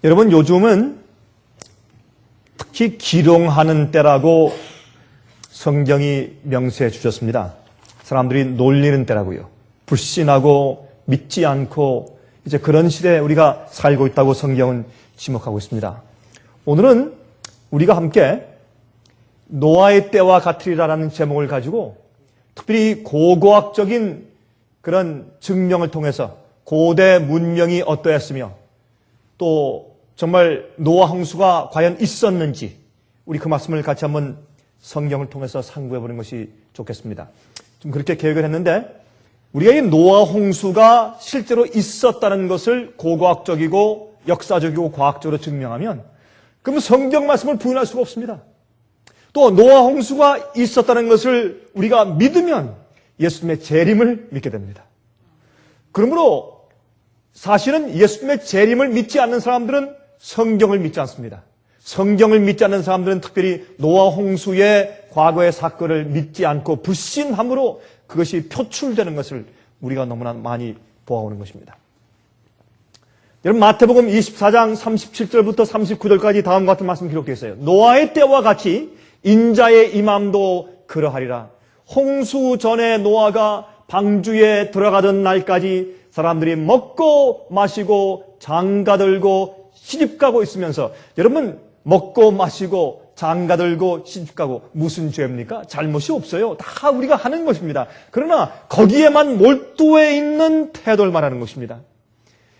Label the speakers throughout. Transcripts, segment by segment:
Speaker 1: 여러분, 요즘은 특히 기롱하는 때라고 성경이 명시해 주셨습니다. 사람들이 놀리는 때라고요. 불신하고 믿지 않고 이제 그런 시대에 우리가 살고 있다고 성경은 지목하고 있습니다. 오늘은 우리가 함께 노아의 때와 같으리라라는 제목을 가지고 특별히 고고학적인 그런 증명을 통해서 고대 문명이 어떠했으며 또 정말 노아 홍수가 과연 있었는지 우리 그 말씀을 같이 한번 성경을 통해서 상고해 보는 것이 좋겠습니다. 좀 그렇게 계획을 했는데 우리가 이 노아 홍수가 실제로 있었다는 것을 고고학적이고 역사적이고 과학적으로 증명하면 그러면 성경 말씀을 부인할 수가 없습니다. 또 노아 홍수가 있었다는 것을 우리가 믿으면 예수님의 재림을 믿게 됩니다. 그러므로 사실은 예수님의 재림을 믿지 않는 사람들은 성경을 믿지 않습니다. 성경을 믿지 않는 사람들은 특별히 노아 홍수의 과거의 사건을 믿지 않고 불신함으로 그것이 표출되는 것을 우리가 너무나 많이 보아오는 것입니다. 여러분, 마태복음 24장 37절부터 39절까지 다음과 같은 말씀이 기록되어 있어요. 노아의 때와 같이 인자의 임함도 그러하리라. 홍수 전에 노아가 방주에 들어가던 날까지 사람들이 먹고 마시고 장가들고 시집가고 있으면서, 여러분, 먹고 마시고 장가들고 시집가고 무슨 죄입니까? 잘못이 없어요. 다 우리가 하는 것입니다. 그러나 거기에만 몰두해 있는 태도를 말하는 것입니다.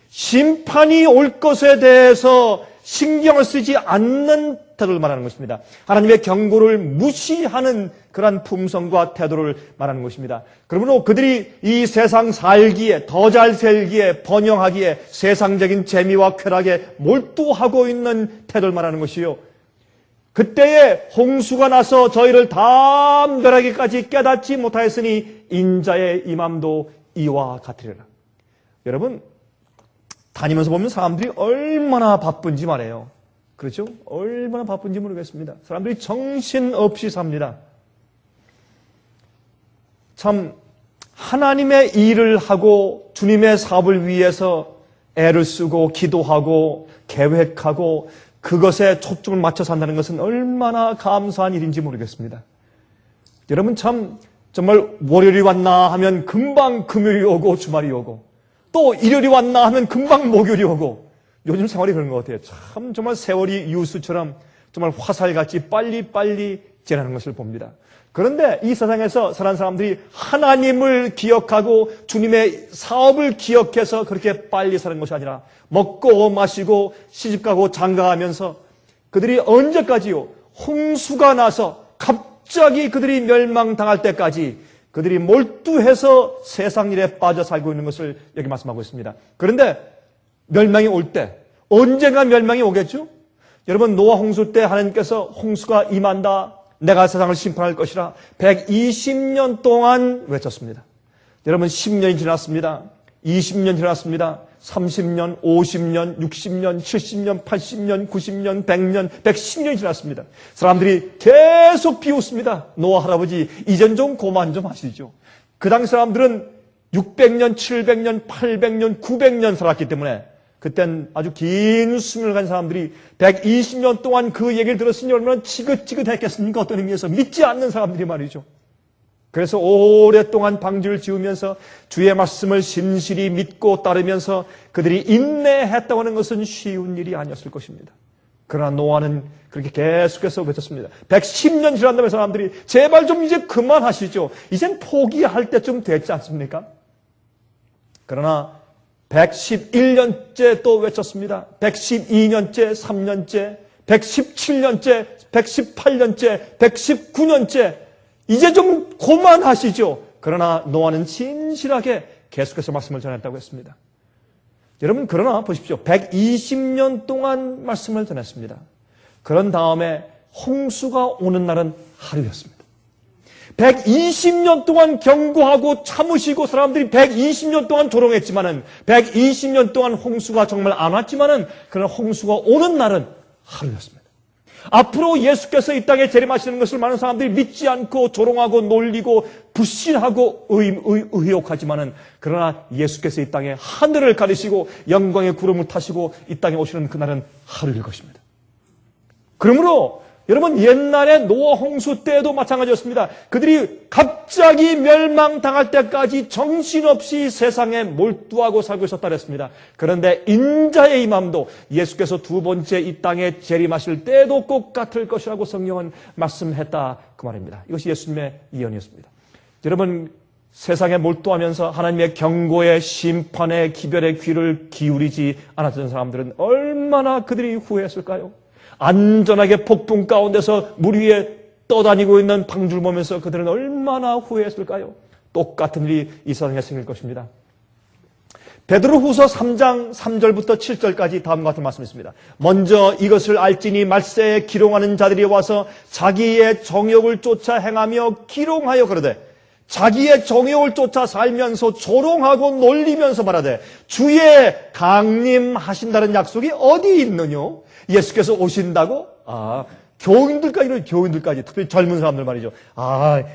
Speaker 1: 심판이 올 것에 대해서 신경을 쓰지 않는 태도를 말하는 것입니다. 하나님의 경고를 무시하는 그러한 품성과 태도를 말하는 것입니다. 그러므로 그들이 이 세상 살기에, 더 잘 살기에, 번영하기에 세상적인 재미와 쾌락에 몰두하고 있는 태도를 말하는 것이요. 그때에 홍수가 나서 저희를 다 멸하기까지 깨닫지 못하였으니 인자의 임함도 이와 같으리라. 여러분, 다니면서 보면 사람들이 얼마나 바쁜지 말해요. 그렇죠? 얼마나 바쁜지 모르겠습니다. 사람들이 정신없이 삽니다. 참 하나님의 일을 하고 주님의 사업을 위해서 애를 쓰고 기도하고 계획하고 그것에 초점을 맞춰 산다는 것은 얼마나 감사한 일인지 모르겠습니다. 여러분, 참 정말 월요일이 왔나 하면 금방 금요일이 오고 주말이 오고 또 일요일이 왔나 하면 금방 목요일이 오고 요즘 생활이 그런 것 같아요. 참 정말 세월이 유수처럼 정말 화살같이 빨리빨리 지나는 것을 봅니다. 그런데 이 세상에서 살아가는 사람들이 하나님을 기억하고 주님의 사업을 기억해서 그렇게 빨리 사는 것이 아니라 먹고 마시고 시집가고 장가하면서 그들이 언제까지요? 홍수가 나서 갑자기 그들이 멸망당할 때까지 그들이 몰두해서 세상 일에 빠져 살고 있는 것을 여기 말씀하고 있습니다. 그런데 멸망이 올 때, 언젠가 멸망이 오겠죠? 여러분, 노아 홍수 때 하나님께서 홍수가 임한다, 내가 세상을 심판할 것이라 120년 동안 외쳤습니다. 여러분, 10년이 지났습니다. 20년 지났습니다. 30년, 50년, 60년, 70년, 80년, 90년, 100년, 110년이 지났습니다. 사람들이 계속 비웃습니다. 노아 할아버지, 이젠 좀 고만 좀 하시죠. 그 당시 사람들은 600년, 700년, 800년, 900년 살았기 때문에 그땐 아주 긴 수명을 가진 사람들이 120년 동안 그 얘기를 들었으니 얼마나 지긋지긋했겠습니까? 어떤 의미에서 믿지 않는 사람들이 말이죠. 그래서 오랫동안 방주를 지으면서 주의 말씀을 신실히 믿고 따르면서 그들이 인내했다고 하는 것은 쉬운 일이 아니었을 것입니다. 그러나 노아는 그렇게 계속해서 외쳤습니다. 110년 지난다면 사람들이 제발 좀 이제 그만하시죠. 이젠 포기할 때쯤 됐지 않습니까? 그러나 111년째 또 외쳤습니다. 112년째, 3년째, 117년째, 118년째, 119년째 이제 좀 그만하시죠. 그러나 노아는 진실하게 계속해서 말씀을 전했다고 했습니다. 여러분, 그러나 보십시오. 120년 동안 말씀을 전했습니다. 그런 다음에 홍수가 오는 날은 하루였습니다. 120년 동안 경고하고 참으시고 사람들이 120년 동안 조롱했지만은 120년 동안 홍수가 정말 안 왔지만은 그러나 홍수가 오는 날은 하루였습니다. 앞으로 예수께서 이 땅에 재림하시는 것을 많은 사람들이 믿지 않고 조롱하고 놀리고 불신하고 의혹하지만은, 그러나 예수께서 이 땅에 하늘을 가리시고 영광의 구름을 타시고 이 땅에 오시는 그날은 하루일 것입니다. 그러므로 여러분, 옛날에 노아 홍수 때에도 마찬가지였습니다. 그들이 갑자기 멸망당할 때까지 정신없이 세상에 몰두하고 살고 있었다 그랬습니다. 그런데 인자의 임함도 예수께서 두 번째 이 땅에 재림하실 때도 꼭 같을 것이라고 성경은 말씀했다, 그 말입니다. 이것이 예수님의 예언이었습니다. 여러분, 세상에 몰두하면서 하나님의 경고의 심판의 기별의 귀를 기울이지 않았던 사람들은 얼마나 그들이 후회했을까요? 안전하게 폭풍 가운데서 물 위에 떠다니고 있는 방주를 보면서 그들은 얼마나 후회했을까요? 똑같은 일이 이 세상에 생길 것입니다. 베드로후서 3장 3절부터 7절까지 다음과 같은 말씀이 있습니다. 먼저 이것을 알지니 말세에 기롱하는 자들이 와서 자기의 정욕을 쫓아 행하며 기롱하여 그러되, 자기의 정욕을 쫓아 살면서 조롱하고 놀리면서 말하되 주의 강림하신다는 약속이 어디 있느냐? 예수께서 오신다고? 교인들까지, 특별히 젊은 사람들 말이죠.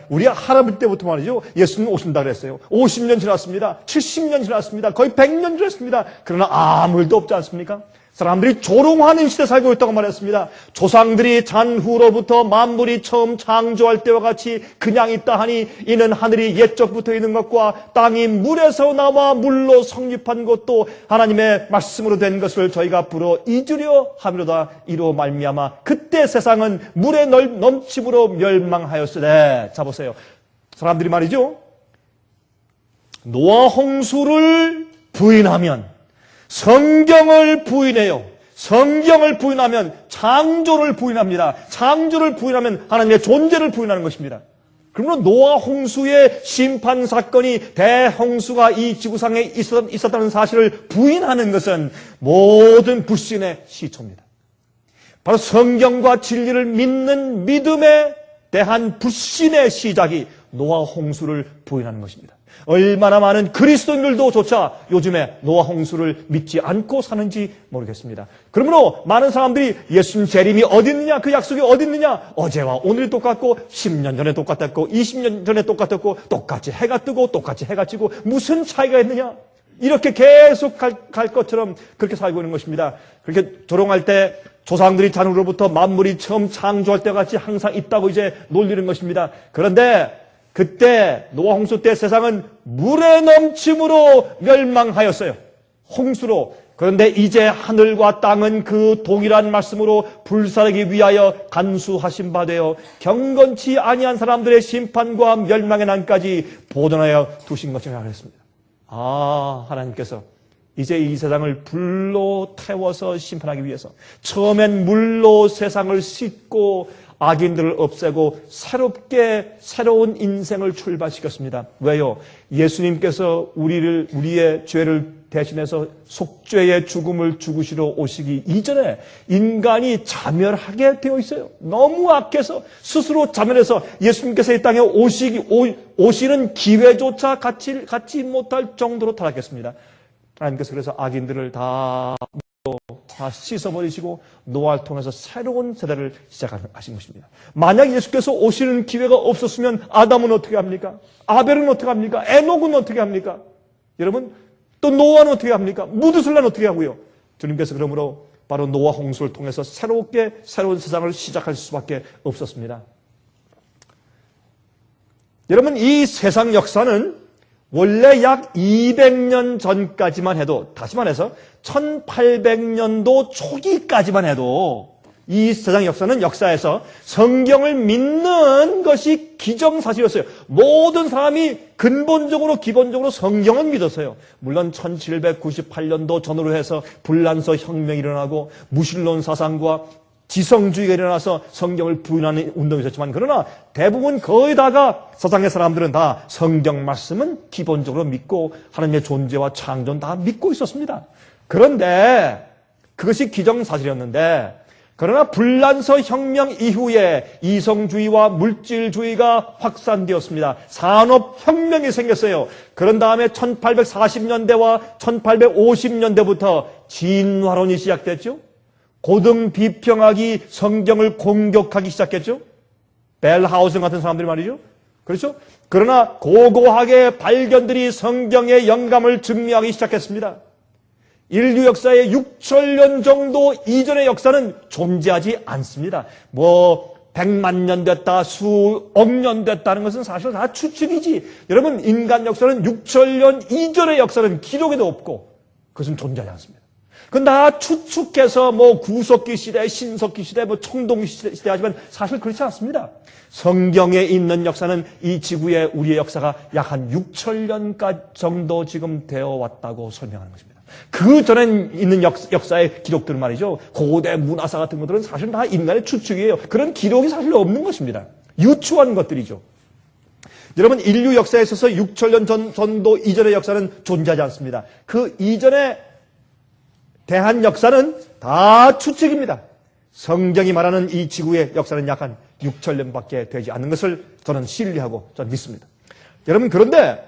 Speaker 1: 우리 할아버지 때부터 말이죠. 예수님 오신다 그랬어요. 50년 지났습니다. 70년 지났습니다. 거의 100년 지났습니다. 그러나 아무 일도 없지 않습니까? 사람들이 조롱하는 시대에 살고 있다고 말했습니다. 조상들이 잔 후로부터 만물이 처음 창조할 때와 같이 그냥 있다 하니 이는 하늘이 옛적부터 있는 것과 땅이 물에서 나와 물로 성립한 것도 하나님의 말씀으로 된 것을 저희가 불어 잊으려 함이로다. 이로 말미암아 그때 세상은 물의 넘침으로 멸망하였으되. 자 보세요. 사람들이 말이죠. 노아 홍수를 부인하면, 성경을 부인해요. 성경을 부인하면 창조를 부인합니다. 창조를 부인하면 하나님의 존재를 부인하는 것입니다. 그러므로 노아 홍수의 심판 사건이 대홍수가 이 지구상에 있었다는 사실을 부인하는 것은 모든 불신의 시초입니다. 바로 성경과 진리를 믿는 믿음에 대한 불신의 시작이 노아 홍수를 부인하는 것입니다. 얼마나 많은 그리스도인들도 조차 요즘에 노아 홍수를 믿지 않고 사는지 모르겠습니다. 그러므로 많은 사람들이 예수님 재림이 어디 있느냐, 그 약속이 어디 있느냐, 어제와 오늘이 똑같고 10년 전에 똑같았고 20년 전에 똑같았고 똑같이 해가 뜨고 똑같이 해가 지고 무슨 차이가 있느냐, 이렇게 계속 갈 것처럼 그렇게 살고 있는 것입니다. 그렇게 조롱할 때 조상들이 잔으로부터 만물이 처음 창조할 때 같이 항상 있다고 이제 놀리는 것입니다. 그런데 그때 노아 홍수 때 세상은 물의 넘침으로 멸망하였어요. 홍수로. 그런데 이제 하늘과 땅은 그 동일한 말씀으로 불사르기 위하여 간수하신 바 되어 경건치 아니한 사람들의 심판과 멸망의 난까지 보존하여 두신 것이라 하였습니다. 하나님께서 이제 이 세상을 불로 태워서 심판하기 위해서 처음엔 물로 세상을 씻고 악인들을 없애고 새로운 인생을 출발시켰습니다. 왜요? 예수님께서 우리의 죄를 대신해서 속죄의 죽음을 죽으시러 오시기 이전에 인간이 자멸하게 되어 있어요. 너무 악해서 스스로 자멸해서 예수님께서 이 땅에 오시는 기회조차 갖지 못할 정도로 타락했습니다. 하나님께서 그래서 악인들을 다 씻어버리시고 노아를 통해서 새로운 세대를 시작하신 것입니다. 만약 예수께서 오시는 기회가 없었으면 아담은 어떻게 합니까? 아벨은 어떻게 합니까? 에녹은 어떻게 합니까? 여러분, 또 노아는 어떻게 합니까? 무드슬라는 어떻게 하고요? 주님께서 그러므로 바로 노아 홍수를 통해서 새로운 세상을 시작할 수밖에 없었습니다. 여러분, 이 세상 역사는 원래 약 200년 전까지만 해도, 다시 말해서 1800년도 초기까지만 해도 이 세상 역사에서 성경을 믿는 것이 기정사실이었어요. 모든 사람이 기본적으로 성경은 믿었어요. 물론 1798년도 전후로 해서 불란서 혁명이 일어나고 무신론 사상과 지성주의가 일어나서 성경을 부인하는 운동이 있었지만, 그러나 대부분 거의 다가 세상의 사람들은 다 성경 말씀은 기본적으로 믿고 하나님의 존재와 창조는 다 믿고 있었습니다. 그런데 그것이 기정사실이었는데, 그러나 불란서 혁명 이후에 이성주의와 물질주의가 확산되었습니다. 산업혁명이 생겼어요. 그런 다음에 1840년대와 1850년대부터 진화론이 시작됐죠. 고등 비평학이 성경을 공격하기 시작했죠. 벨하우슨 같은 사람들이 말이죠. 그렇죠? 그러나 고고하게 발견들이 성경의 영감을 증명하기 시작했습니다. 인류 역사의 6천년 정도 이전의 역사는 존재하지 않습니다. 100만 년 됐다, 수억 년 됐다는 것은 사실 다 추측이지. 여러분, 인간 역사는 6천년 이전의 역사는 기록에도 없고 그것은 존재하지 않습니다. 그건 다 추측해서 구석기 시대, 신석기 시대, 청동기 시대 하지만 사실 그렇지 않습니다. 성경에 있는 역사는 이 지구의 우리의 역사가 약 한 6천년 정도 지금 되어 왔다고 설명하는 것입니다. 그 전에 있는 역사의 기록들은 말이죠. 고대 문화사 같은 것들은 사실 다 인간의 추측이에요. 그런 기록이 사실 없는 것입니다. 유추한 것들이죠. 여러분, 인류 역사에 있어서 6천년 정도 이전의 역사는 존재하지 않습니다. 그 이전에 대한 역사는 다 추측입니다. 성경이 말하는 이 지구의 역사는 약 한 6천년밖에 되지 않는 것을 저는 신뢰하고 저는 믿습니다. 여러분, 그런데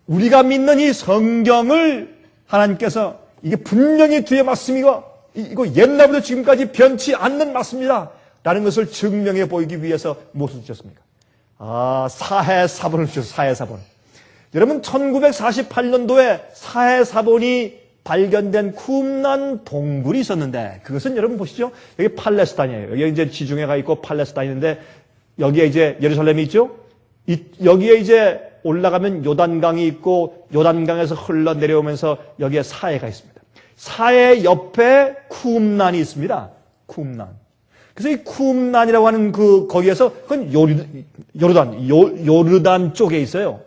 Speaker 1: 우리가 믿는 이 성경을 하나님께서 이게 분명히 뒤에 말씀이고 이거 옛날부터 지금까지 변치 않는 말씀이다 라는 것을 증명해 보이기 위해서 무엇을 주셨습니까? 사해사본을 주셨어요. 사해사본. 여러분, 1948년도에 사해사본이 발견된 쿰란 동굴이 있었는데, 그것은 여러분 보시죠. 여기 팔레스타인이에요. 여기 이제 지중해가 있고 팔레스타인인데, 여기에 이제 예루살렘이 있죠? 여기에 이제 올라가면 요단강이 있고, 요단강에서 흘러내려오면서 여기에 사해가 있습니다. 사해 옆에 쿰란이 있습니다. 쿰란. 그래서 이 쿰란이라고 하는 거기에서, 그건 요르단 쪽에 있어요.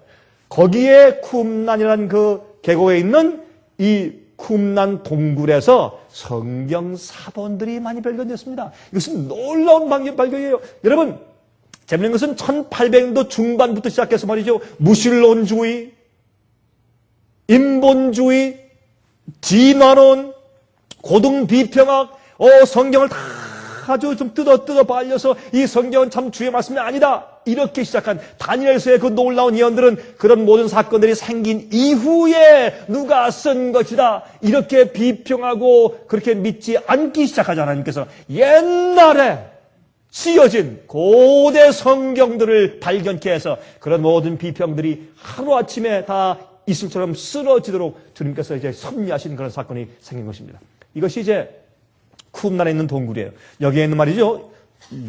Speaker 1: 거기에 쿰란이라는 그 계곡에 있는 이 쿰란 동굴에서 성경 사본들이 많이 발견됐습니다. 이것은 놀라운 발견이에요. 여러분, 재밌는 것은 1800년도 중반부터 시작해서 말이죠. 무신론주의, 인본주의, 진화론, 고등비평학, 성경을 다 아주 좀 뜯어 발려서 이 성경은 참 주의 말씀이 아니다. 이렇게 시작한 다니엘서의 그 놀라운 예언들은 그런 모든 사건들이 생긴 이후에 누가 쓴 것이다. 이렇게 비평하고 그렇게 믿지 않기 시작하지 하나님께서 옛날에 쓰여진 고대 성경들을 발견케 해서 그런 모든 비평들이 하루아침에 다 이슬처럼 쓰러지도록 주님께서 이제 섭리하신 그런 사건이 생긴 것입니다. 이것이 이제 쿰란에 있는 동굴이에요. 여기에 있는 말이죠.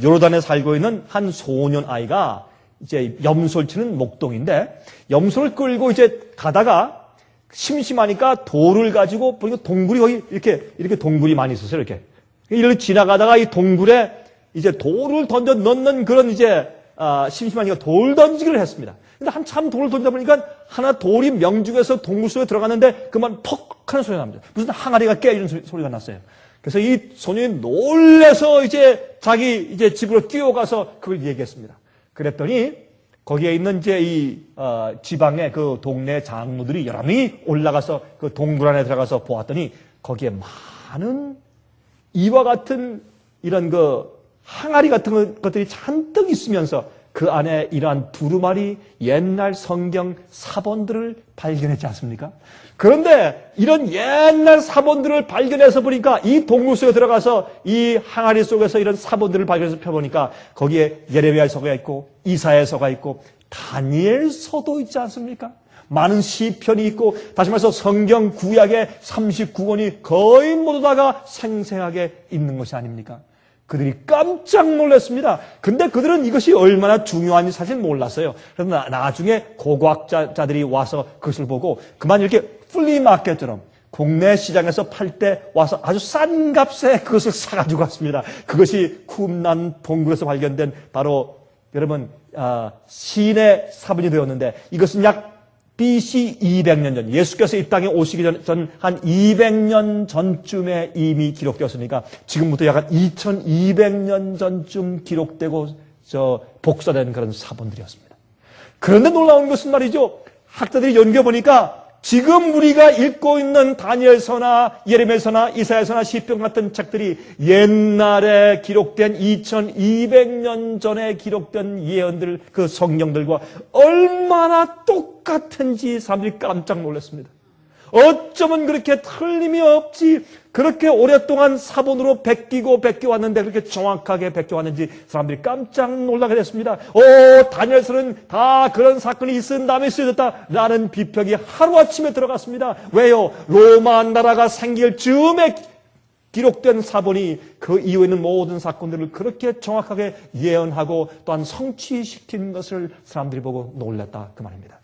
Speaker 1: 요르단에 살고 있는 한 소년 아이가 이제 염소를 치는 목동인데 염소를 끌고 이제 가다가 심심하니까 돌을 가지고 보니까 동굴이 거기 이렇게 동굴이 많이 있었어요. 이렇게 지나가다가 이 동굴에 이제 돌을 던져 넣는 그런 이제 심심하니까 돌 던지기를 했습니다. 근데 한참 돌을 던지다 보니까 하나 돌이 명중해서 동굴 속에 들어갔는데 그만 퍽 하는 소리가 납니다. 무슨 항아리가 깨지는 소리가 났어요. 그래서 이 소년이 놀래서 이제 자기 이제 집으로 뛰어가서 그걸 얘기했습니다. 그랬더니 거기에 있는 이제 이 지방의 그 동네 장로들이 여러 명이 올라가서 그 동굴 안에 들어가서 보았더니 거기에 많은 이와 같은 이런 그 항아리 같은 것들이 잔뜩 있으면서 그 안에 이러한 두루마리 옛날 성경 사본들을 발견했지 않습니까? 그런데 이런 옛날 사본들을 발견해서 보니까 이 동굴 속에 들어가서 이 항아리 속에서 이런 사본들을 발견해서 펴보니까 거기에 예레미야서가 있고 이사야서가 있고 다니엘서도 있지 않습니까? 많은 시편이 있고 다시 말해서 성경 구약의 39권이 거의 모두 다가 생생하게 있는 것이 아닙니까? 그들이 깜짝 놀랐습니다. 근데 그들은 이것이 얼마나 중요한지 사실 몰랐어요. 그래서 나중에 고고학자들이 와서 그것을 보고 그만 이렇게 플리마켓처럼 국내 시장에서 팔 때 와서 아주 싼 값에 그것을 사가지고 왔습니다. 그것이 쿰란 동굴에서 발견된 바로 여러분 신의 사본이 되었는데 이것은 약 BC 200년 전, 예수께서 이 땅에 오시기 전 한 200년 전쯤에 이미 기록되었으니까 지금부터 약 한 2200년 전쯤 기록되고 복사된 그런 사본들이었습니다. 그런데 놀라운 것은 말이죠. 학자들이 연구해보니까 지금 우리가 읽고 있는 다니엘서나 예레미야서나 이사야서나 시편 같은 책들이 옛날에 기록된 2200년 전에 기록된 예언들, 그 성경들과 얼마나 똑같은지 사람들이 깜짝 놀랐습니다. 어쩌면 그렇게 틀림이 없지. 그렇게 오랫동안 사본으로 베껴왔는데 그렇게 정확하게 베껴왔는지 사람들이 깜짝 놀라게 됐습니다. 다니엘서는 다 그런 사건이 있은 다음에 쓰여졌다 라는 비평이 하루아침에 들어갔습니다. 왜요? 로마 나라가 생길 즈음에 기록된 사본이 그 이후에 있는 모든 사건들을 그렇게 정확하게 예언하고 또한 성취시킨 것을 사람들이 보고 놀랐다 그 말입니다.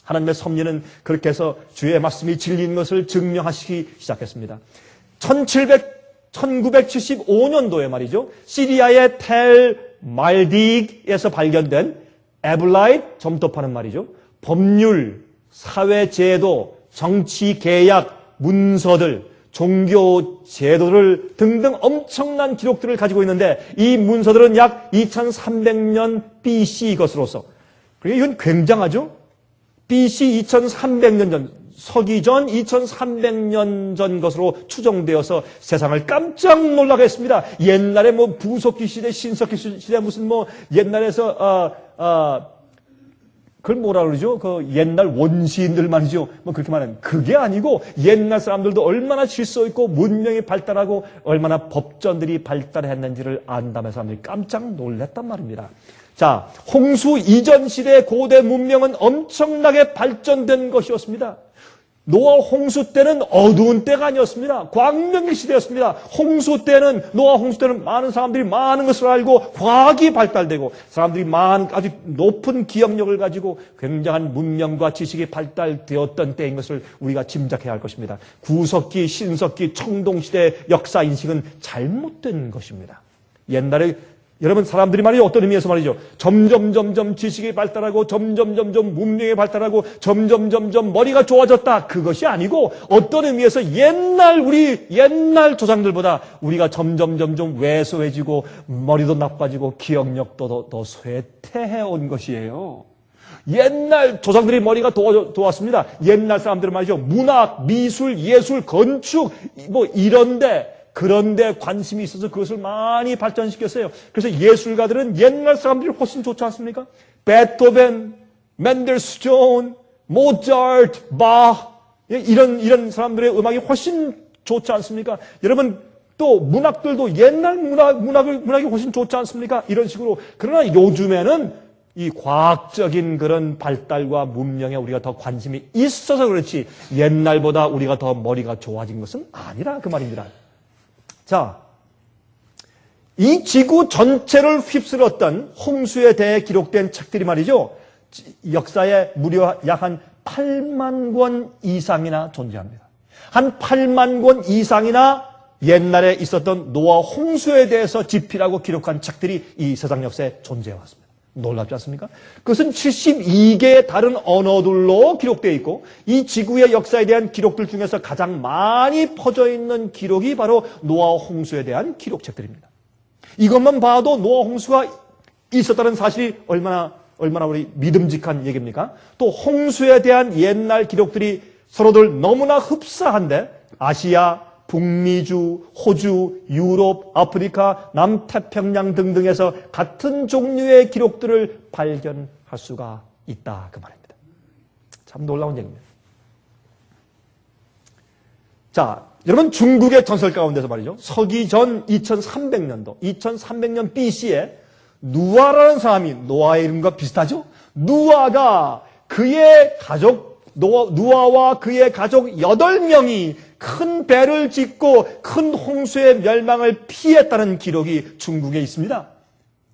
Speaker 1: 하나님의 섭리는 그렇게 해서 주의 말씀이 진리인 것을 증명하시기 시작했습니다. 1975년도에 말이죠. 시리아의 텔 말딕에서 발견된 에블라이트 점토파는 말이죠. 법률, 사회제도, 정치계약, 문서들, 종교 제도를 등등 엄청난 기록들을 가지고 있는데 이 문서들은 약 2300년 BC 것으로서 그러니까 이건 굉장하죠. BC 2300년 전, 서기 전 2300년 전 것으로 추정되어서 세상을 깜짝 놀라게 했습니다. 옛날에 뭐 부석기 시대, 신석기 시대 무슨 뭐 옛날에서 그걸 뭐라 그러죠? 그 옛날 원시인들 말이죠. 뭐 그렇게 말하는 그게 아니고 옛날 사람들도 얼마나 질서 있고 문명이 발달하고 얼마나 법전들이 발달했는지를 안다면 사람들이 깜짝 놀랐단 말입니다. 자, 홍수 이전 시대의 고대 문명은 엄청나게 발전된 것이었습니다. 노아 홍수 때는 어두운 때가 아니었습니다. 광명의 시대였습니다. 노아 홍수 때는 많은 사람들이 많은 것을 알고 과학이 발달되고 사람들이 아주 높은 기억력을 가지고 굉장한 문명과 지식이 발달되었던 때인 것을 우리가 짐작해야 할 것입니다. 구석기, 신석기, 청동시대의 역사 인식은 잘못된 것입니다. 옛날에 여러분 사람들이 말이죠. 어떤 의미에서 말이죠. 점점 지식이 발달하고 점점 문명이 발달하고 점점 머리가 좋아졌다. 그것이 아니고 어떤 의미에서 옛날 조상들보다 우리가 점점 왜소해지고 머리도 나빠지고 기억력도 더 쇠퇴해 온 것이에요. 옛날 조상들이 머리가 좋았습니다. 옛날 사람들은 말이죠. 문학, 미술, 예술, 건축 뭐 그런데 관심이 있어서 그것을 많이 발전시켰어요. 그래서 예술가들은 옛날 사람들이 훨씬 좋지 않습니까? 베토벤, 맨델스존, 모차르트, 바 이런 사람들의 음악이 훨씬 좋지 않습니까? 여러분 또 문학들도 옛날 문학이 훨씬 좋지 않습니까? 이런 식으로. 그러나 요즘에는 이 과학적인 그런 발달과 문명에 우리가 더 관심이 있어서 그렇지 옛날보다 우리가 더 머리가 좋아진 것은 아니라 그 말입니다. 자, 이 지구 전체를 휩쓸었던 홍수에 대해 기록된 책들이 말이죠. 역사에 무려 약 한 8만 권 이상이나 존재합니다. 한 8만 권 이상이나 옛날에 있었던 노아 홍수에 대해서 집필하고 기록한 책들이 이 세상 역사에 존재해왔습니다. 놀랍지 않습니까? 그것은 72개의 다른 언어들로 기록되어 있고 이 지구의 역사에 대한 기록들 중에서 가장 많이 퍼져 있는 기록이 바로 노아 홍수에 대한 기록책들입니다. 이것만 봐도 노아 홍수가 있었다는 사실이 얼마나 우리 믿음직한 얘기입니까? 또 홍수에 대한 옛날 기록들이 서로들 너무나 흡사한데 아시아, 북미주, 호주, 유럽, 아프리카, 남태평양 등등에서 같은 종류의 기록들을 발견할 수가 있다 그 말입니다. 참 놀라운 얘기입니다. 자, 여러분 중국의 전설 가운데서 말이죠. 서기 전 2300년 BC에 누아라는 사람이 노아의 이름과 비슷하죠? 누아가 그의 가족 노아와 그의 가족 8명이 큰 배를 짓고 큰 홍수의 멸망을 피했다는 기록이 중국에 있습니다.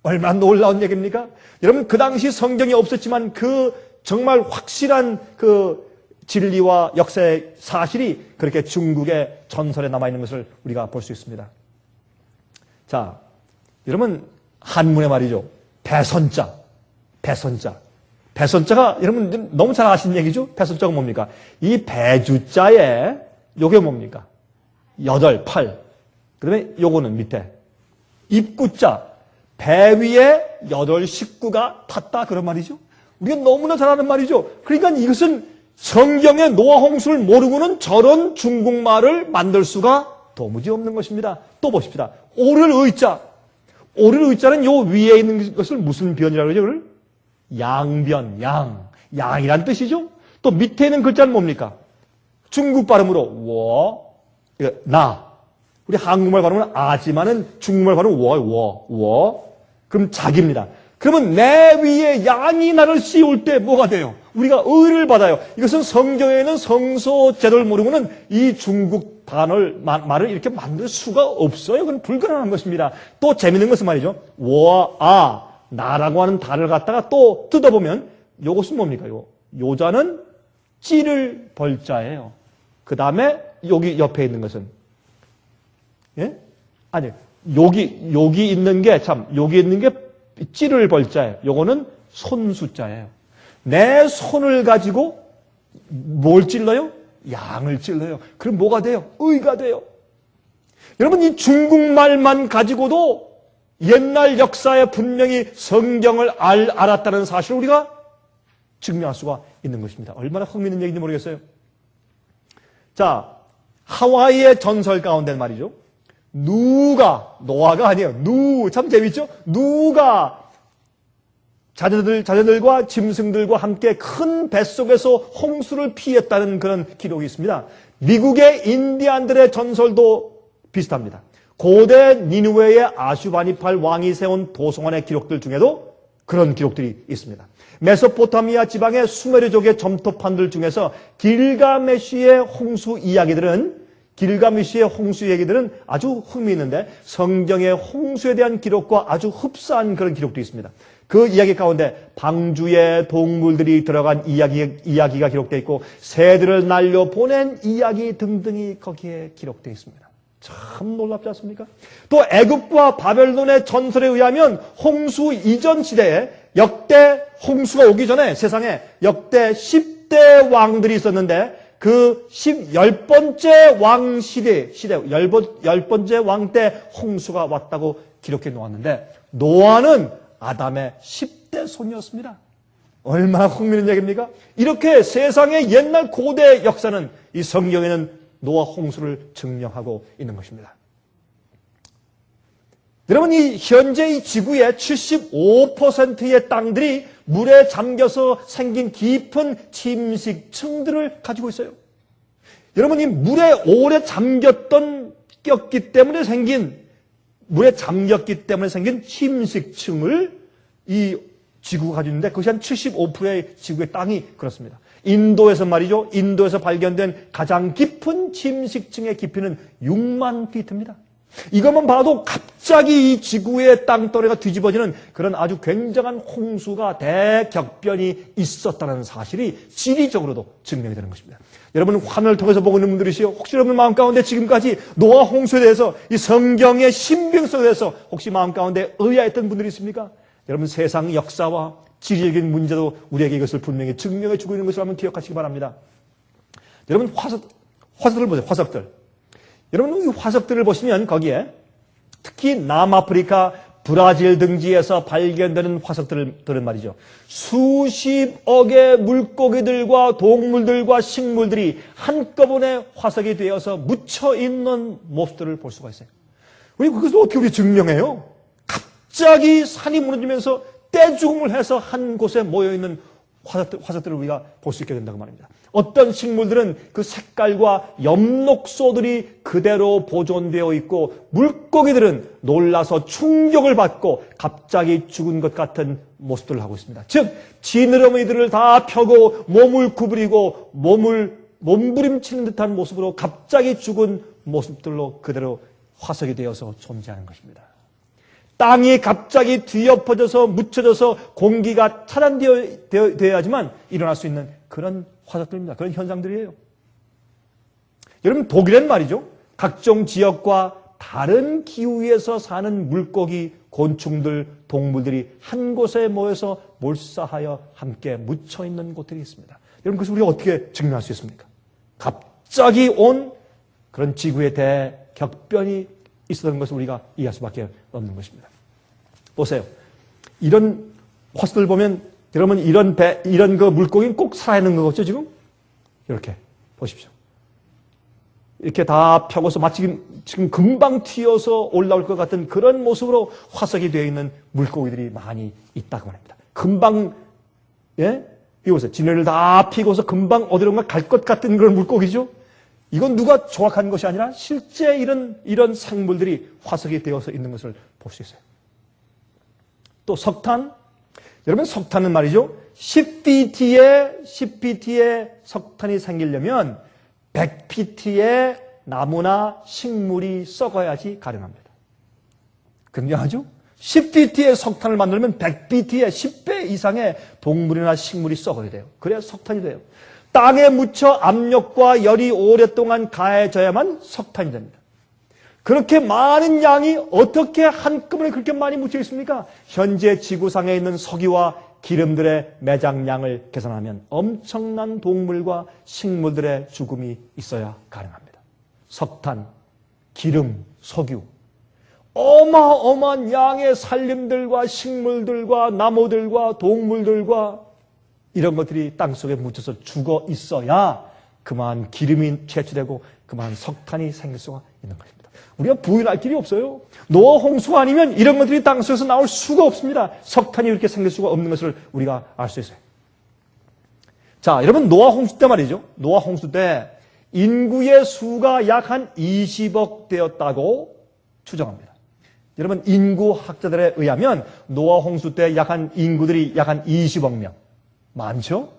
Speaker 1: 얼마나 놀라운 얘기입니까? 여러분 그 당시 성경이 없었지만 그 정말 확실한 그 진리와 역사의 사실이 그렇게 중국의 전설에 남아있는 것을 우리가 볼 수 있습니다. 자, 여러분 한문에 말이죠. 배선자가 여러분 너무 잘 아시는 얘기죠? 배선자가 뭡니까? 이 배주자에 요게 뭡니까? 8, 8. 그 다음에 요거는 밑에 입구자. 배 위에 8 식구가 탔다 그런 말이죠. 우리가 너무나 잘 아는 말이죠. 그러니까 이것은 성경의 노아 홍수를 모르고는 저런 중국말을 만들 수가 도무지 없는 것입니다. 또 보십시다. 오를 의자는 요 위에 있는 것을 무슨 변이라고 그러죠? 그걸? 양변, 양이란 뜻이죠. 또 밑에 있는 글자는 뭡니까? 중국 발음으로 워, 나. 우리 한국말 발음은 아지만은 중국말 발음은 워. 그럼 자기입니다. 그러면 내 위에 양이 나를 씌울 때 뭐가 돼요? 우리가 의를 받아요. 이것은 성경에는 성소 제도를 모르고는 이 중국 말을 이렇게 만들 수가 없어요. 그건 불가능한 것입니다. 또 재밌는 것은 말이죠. 나라고 하는 달을 갖다가 또 뜯어보면 요것은 뭡니까? 요자는 찌를 벌자예요. 그 다음에 여기 옆에 있는 것은 예? 아니 여기 있는 게 여기 있는 게 찌를 벌자예요. 요거는 손수자예요. 내 손을 가지고 뭘 찔러요? 양을 찔러요. 그럼 뭐가 돼요? 의가 돼요. 여러분 이 중국말만 가지고도 옛날 역사에 분명히 성경을 알았다는 사실을 우리가 증명할 수가 있는 것입니다. 얼마나 흥미있는 얘기인지 모르겠어요. 자, 하와이의 전설 가운데 말이죠. 노아가 아니에요. 참 재밌죠? 누가 자녀들과 짐승들과 함께 큰 뱃속에서 홍수를 피했다는 그런 기록이 있습니다. 미국의 인디안들의 전설도 비슷합니다. 고대 니느웨의 아슈바니팔 왕이 세운 도성원의 기록들 중에도 그런 기록들이 있습니다. 메소포타미아 지방의 수메르족의 점토판들 중에서 길가메시의 홍수 얘기들은 아주 흥미있는데 성경의 홍수에 대한 기록과 아주 흡사한 그런 기록도 있습니다. 그 이야기 가운데 방주에 동물들이 들어간 이야기가 기록되어 있고 새들을 날려보낸 이야기 등등이 거기에 기록되어 있습니다. 참 놀랍지 않습니까? 또 애굽과 바벨론의 전설에 의하면 홍수 이전 시대에 역대 홍수가 오기 전에 세상에 역대 10대 왕들이 있었는데 그 10번째 왕 시대 10번째 왕 때 홍수가 왔다고 기록해 놓았는데 노아는 아담의 10대 손이었습니다. 얼마나 흥미있는 얘기입니까? 이렇게 세상의 옛날 고대 역사는 이 성경에는 노아 홍수를 증명하고 있는 것입니다. 여러분 이 현재 이 지구의 75%의 땅들이 물에 잠겨서 생긴 깊은 침식층들을 가지고 있어요. 여러분 이 물에 오래 잠겼기 때문에 생긴 침식층을 이 지구가 가지고 있는데 그것이 한 75%의 지구의 땅이 그렇습니다. 인도에서 말이죠. 인도에서 발견된 가장 깊은 침식층의 깊이는 6만 피트입니다. 이것만 봐도 갑자기 이 지구의 땅덩어리가 뒤집어지는 그런 아주 굉장한 홍수가 대격변이 있었다는 사실이 지리적으로도 증명이 되는 것입니다. 여러분 화면을 통해서 보고 있는 분들이시요. 혹시 여러분 마음 가운데 지금까지 노아 홍수에 대해서 이 성경의 신빙성에 대해서 혹시 마음 가운데 의아했던 분들이 있습니까? 여러분 세상 역사와 지리적인 문제도 우리에게 이것을 분명히 증명해 주고 있는 것을 한번 기억하시기 바랍니다. 여러분 화석들 보세요. 화석들. 여러분 이 화석들을 보시면 거기에 특히 남아프리카 브라질 등지에서 발견되는 화석들은 말이죠. 수십억의 물고기들과 동물들과 식물들이 한꺼번에 화석이 되어서 묻혀 있는 모습들을 볼 수가 있어요. 우리 그것을 어떻게 증명해요? 갑자기 산이 무너지면서 떼죽음을 해서 한 곳에 모여있는 화석들을 우리가 볼 수 있게 된다고 말입니다. 어떤 식물들은 그 색깔과 엽록소들이 그대로 보존되어 있고 물고기들은 놀라서 충격을 받고 갑자기 죽은 것 같은 모습들을 하고 있습니다. 즉 지느러미들을 다 펴고 몸을 구부리고 몸부림치는 듯한 모습으로 갑자기 죽은 모습들로 그대로 화석이 되어서 존재하는 것입니다. 땅이 갑자기 뒤엎어져서 묻혀져서 공기가 차단되어야지만 일어날 수 있는 그런 화석들입니다. 그런 현상들이에요. 여러분 독일엔 말이죠. 각종 지역과 다른 기후에서 사는 물고기, 곤충들, 동물들이 한 곳에 모여서 몰사하여 함께 묻혀있는 곳들이 있습니다. 여러분 그것을 우리가 어떻게 증명할 수 있습니까? 갑자기 온 그런 지구의 대격변이 있었던 것을 우리가 이해할 수밖에 없는 것입니다. 보세요. 이런 화석들 보면 여러분 이런 그 물고기는 꼭 살아있는 거겠죠 지금? 이렇게 보십시오. 이렇게 다 펴고서 마치 지금 금방 튀어서 올라올 것 같은 그런 모습으로 화석이 되어 있는 물고기들이 많이 있다고 합니다. 금방 이거 보세요. 지네를 다 피고서 금방 어디론가 갈 것 같은 그런 물고기죠. 이건 누가 조각한 것이 아니라 실제 이런 생물들이 화석이 되어서 있는 것을 볼 수 있어요. 또 석탄. 여러분, 석탄은 말이죠. 10pt의 석탄이 생기려면 100pt의 나무나 식물이 썩어야지 가능합니다. 굉장하죠? 10pt의 석탄을 만들면 100pt의 10배 이상의 동물이나 식물이 썩어야 돼요. 그래야 석탄이 돼요. 땅에 묻혀 압력과 열이 오랫동안 가해져야만 석탄이 됩니다. 그렇게 많은 양이 어떻게 한꺼번에 그렇게 많이 묻혀 있습니까? 현재 지구상에 있는 석유와 기름들의 매장량을 계산하면 엄청난 동물과 식물들의 죽음이 있어야 가능합니다. 석탄, 기름, 석유, 어마어마한 양의 산림들과 식물들과 나무들과 동물들과 이런 것들이 땅속에 묻혀서 죽어 있어야 그만 기름이 채취되고 그만 석탄이 생길 수가 있는 것입니다. 우리가 부인할 길이 없어요. 노아 홍수가 아니면 이런 것들이 땅속에서 나올 수가 없습니다. 석탄이 이렇게 생길 수가 없는 것을 우리가 알 수 있어요. 자, 여러분, 노아 홍수 때 말이죠. 노아 홍수 때 인구의 수가 약 한 20억 되었다고 추정합니다. 여러분, 인구 학자들에 의하면 노아 홍수 때 인구들이 약 한 20억 명. 많죠?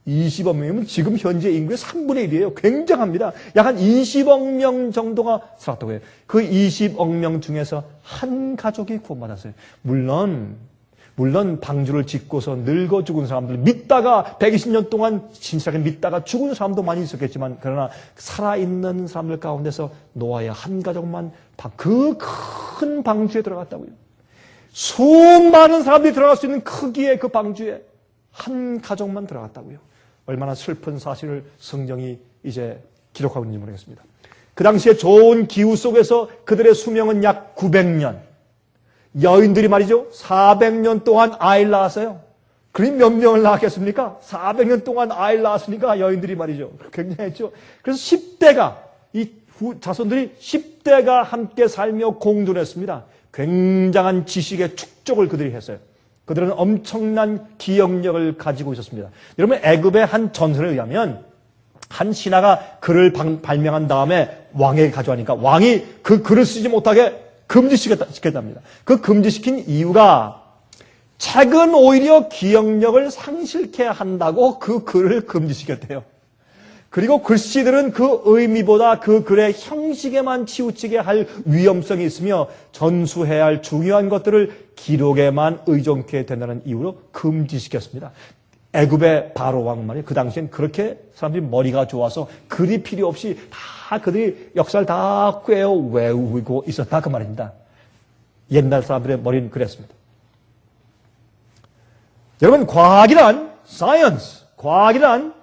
Speaker 1: 20억 명이면 지금 현재 인구의 3분의 1이에요. 굉장합니다. 약 한 20억 명 정도가 살았다고 해요. 그 20억 명 중에서 한 가족이 구원받았어요. 물론 방주를 짓고서 늙어 죽은 사람들, 믿다가 120년 동안 진실하게 믿다가 죽은 사람도 많이 있었겠지만, 그러나 살아있는 사람들 가운데서 노아의 한 가족만 그 큰 방주에 들어갔다고요. 수많은 사람들이 들어갈 수 있는 크기의 그 방주에 한 가족만 들어갔다고요. 얼마나 슬픈 사실을 성경이 이제 기록하고 있는지 모르겠습니다. 그 당시에 좋은 기후 속에서 그들의 수명은 약 900년. 여인들이 말이죠. 400년 동안 아이를 낳았어요. 그럼 몇 명을 낳았겠습니까? 400년 동안 아이를 낳았으니까 여인들이 말이죠. 굉장했죠. 그래서 10대가, 자손들이 10대가 함께 살며 공존했습니다. 굉장한 지식의 축적을 그들이 했어요. 그들은 엄청난 기억력을 가지고 있었습니다. 여러분, 애굽의 한 전설에 의하면 한 신하가 글을 발명한 다음에 왕에게 가져가니까 왕이 그 글을 쓰지 못하게 금지시켰답니다. 그 금지시킨 이유가 책은 오히려 기억력을 상실케 한다고 그 글을 금지시켰대요. 그리고 글씨들은 그 의미보다 그 글의 형식에만 치우치게 할 위험성이 있으며 전수해야 할 중요한 것들을 기록에만 의존케 된다는 이유로 금지시켰습니다. 애굽의 바로 왕 말이에요. 그 당시엔 그렇게 사람들이 머리가 좋아서 글이 필요 없이 다 그들이 역사를 다 꿰어 외우고 있었다 그 말입니다. 옛날 사람들의 머리는 그랬습니다. 여러분, 과학이란 science, 과학이란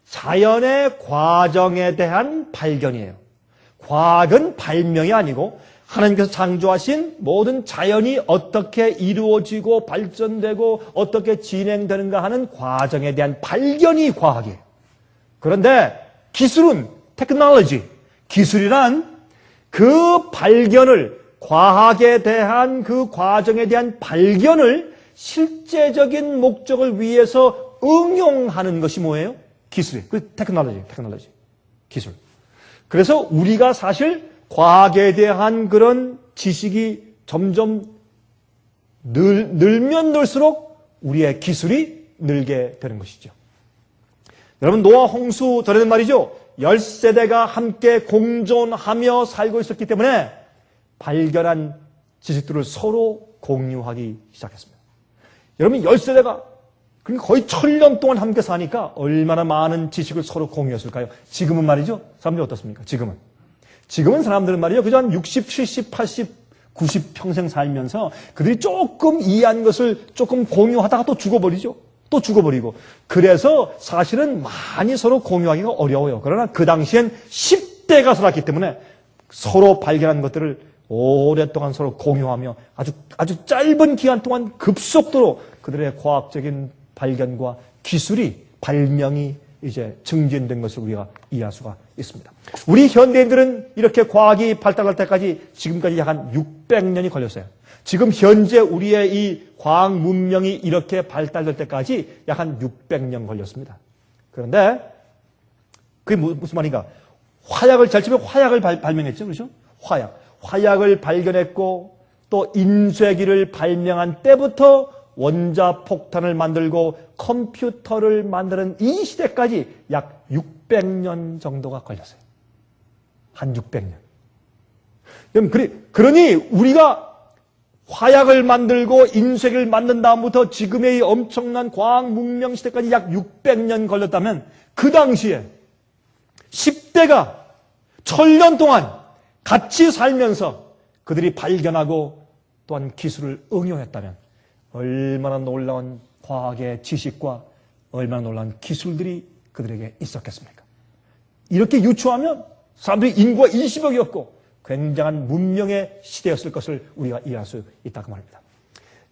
Speaker 1: 자연의 과정에 대한 발견이에요. 과학은 발명이 아니고 하나님께서 창조하신 모든 자연이 어떻게 이루어지고 발전되고 어떻게 진행되는가 하는 과정에 대한 발견이 과학이에요. 그런데 기술은 테크놀로지, 기술이란 그 발견을, 과학에 대한 그 과정에 대한 발견을 실제적인 목적을 위해서 응용하는 것이 뭐예요? 기술이에요. 그 테크놀로지, 기술. 그래서 우리가 사실 과학에 대한 그런 지식이 점점 늘면 늘수록 우리의 기술이 늘게 되는 것이죠. 여러분, 노아 홍수 전에는 말이죠. 10세대가 함께 공존하며 살고 있었기 때문에 발견한 지식들을 서로 공유하기 시작했습니다. 여러분, 10세대가 거의 1000년 동안 함께 사니까 얼마나 많은 지식을 서로 공유했을까요? 지금은 말이죠. 사람들이 어떻습니까? 지금은 사람들은 말이죠. 그저 한 60, 70, 80, 90 평생 살면서 그들이 조금 이해한 것을 조금 공유하다가 또 죽어버리죠. 또 죽어버리고. 그래서 사실은 많이 서로 공유하기가 어려워요. 그러나 그 당시엔 10대가 살았기 때문에 서로 발견한 것들을 오랫동안 서로 공유하며 아주 짧은 기간 동안 급속도로 그들의 과학적인 발견과 기술이, 발명이 이제 증진된 것을 우리가 이해할 수가 있습니다. 우리 현대인들은 이렇게 과학이 발달할 때까지 지금까지 약 한 600년이 걸렸어요. 지금 현재 우리의 이 과학 문명이 이렇게 발달될 때까지 약 한 600년 걸렸습니다. 그런데 그게 무슨 말인가? 화약을 제일 처음에 화약을 발명했죠. 그렇죠? 화약을 발견했고 또 인쇄기를 발명한 때부터 원자폭탄을 만들고 컴퓨터를 만드는 이 시대까지 약 600년 정도가 걸렸어요. 한 600년. 그러니 우리가 화약을 만들고 인쇄기를 만든 다음부터 지금의 이 엄청난 과학 문명 시대까지 약 600년 걸렸다면 그 당시에 10대가 1000년 동안 같이 살면서 그들이 발견하고 또한 기술을 응용했다면 얼마나 놀라운 과학의 지식과 얼마나 놀라운 기술들이 그들에게 있었겠습니까? 이렇게 유추하면 사람들이 인구가 20억이었고 굉장한 문명의 시대였을 것을 우리가 이해할 수 있다고 말입니다.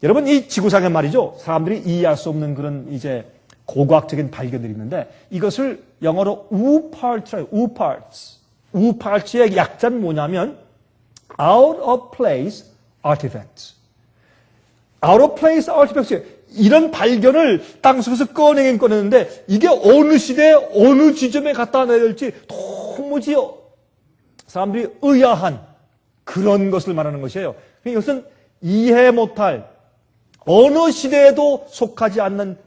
Speaker 1: 여러분, 이 지구상에 말이죠. 사람들이 이해할 수 없는 그런 이제 고고학적인 발견들이 있는데 이것을 영어로 우파르트라고 우파르트의 약자는 뭐냐면 out of place artifacts. out of place artifacts. 이런 발견을 땅속에서 꺼내긴 꺼내는데 이게 어느 시대에 어느 지점에 갖다 놔야 될지 도무지 사람들이 의아한 그런 것을 말하는 것이에요. 이것은 이해 못할 어느 시대에도 속하지 않는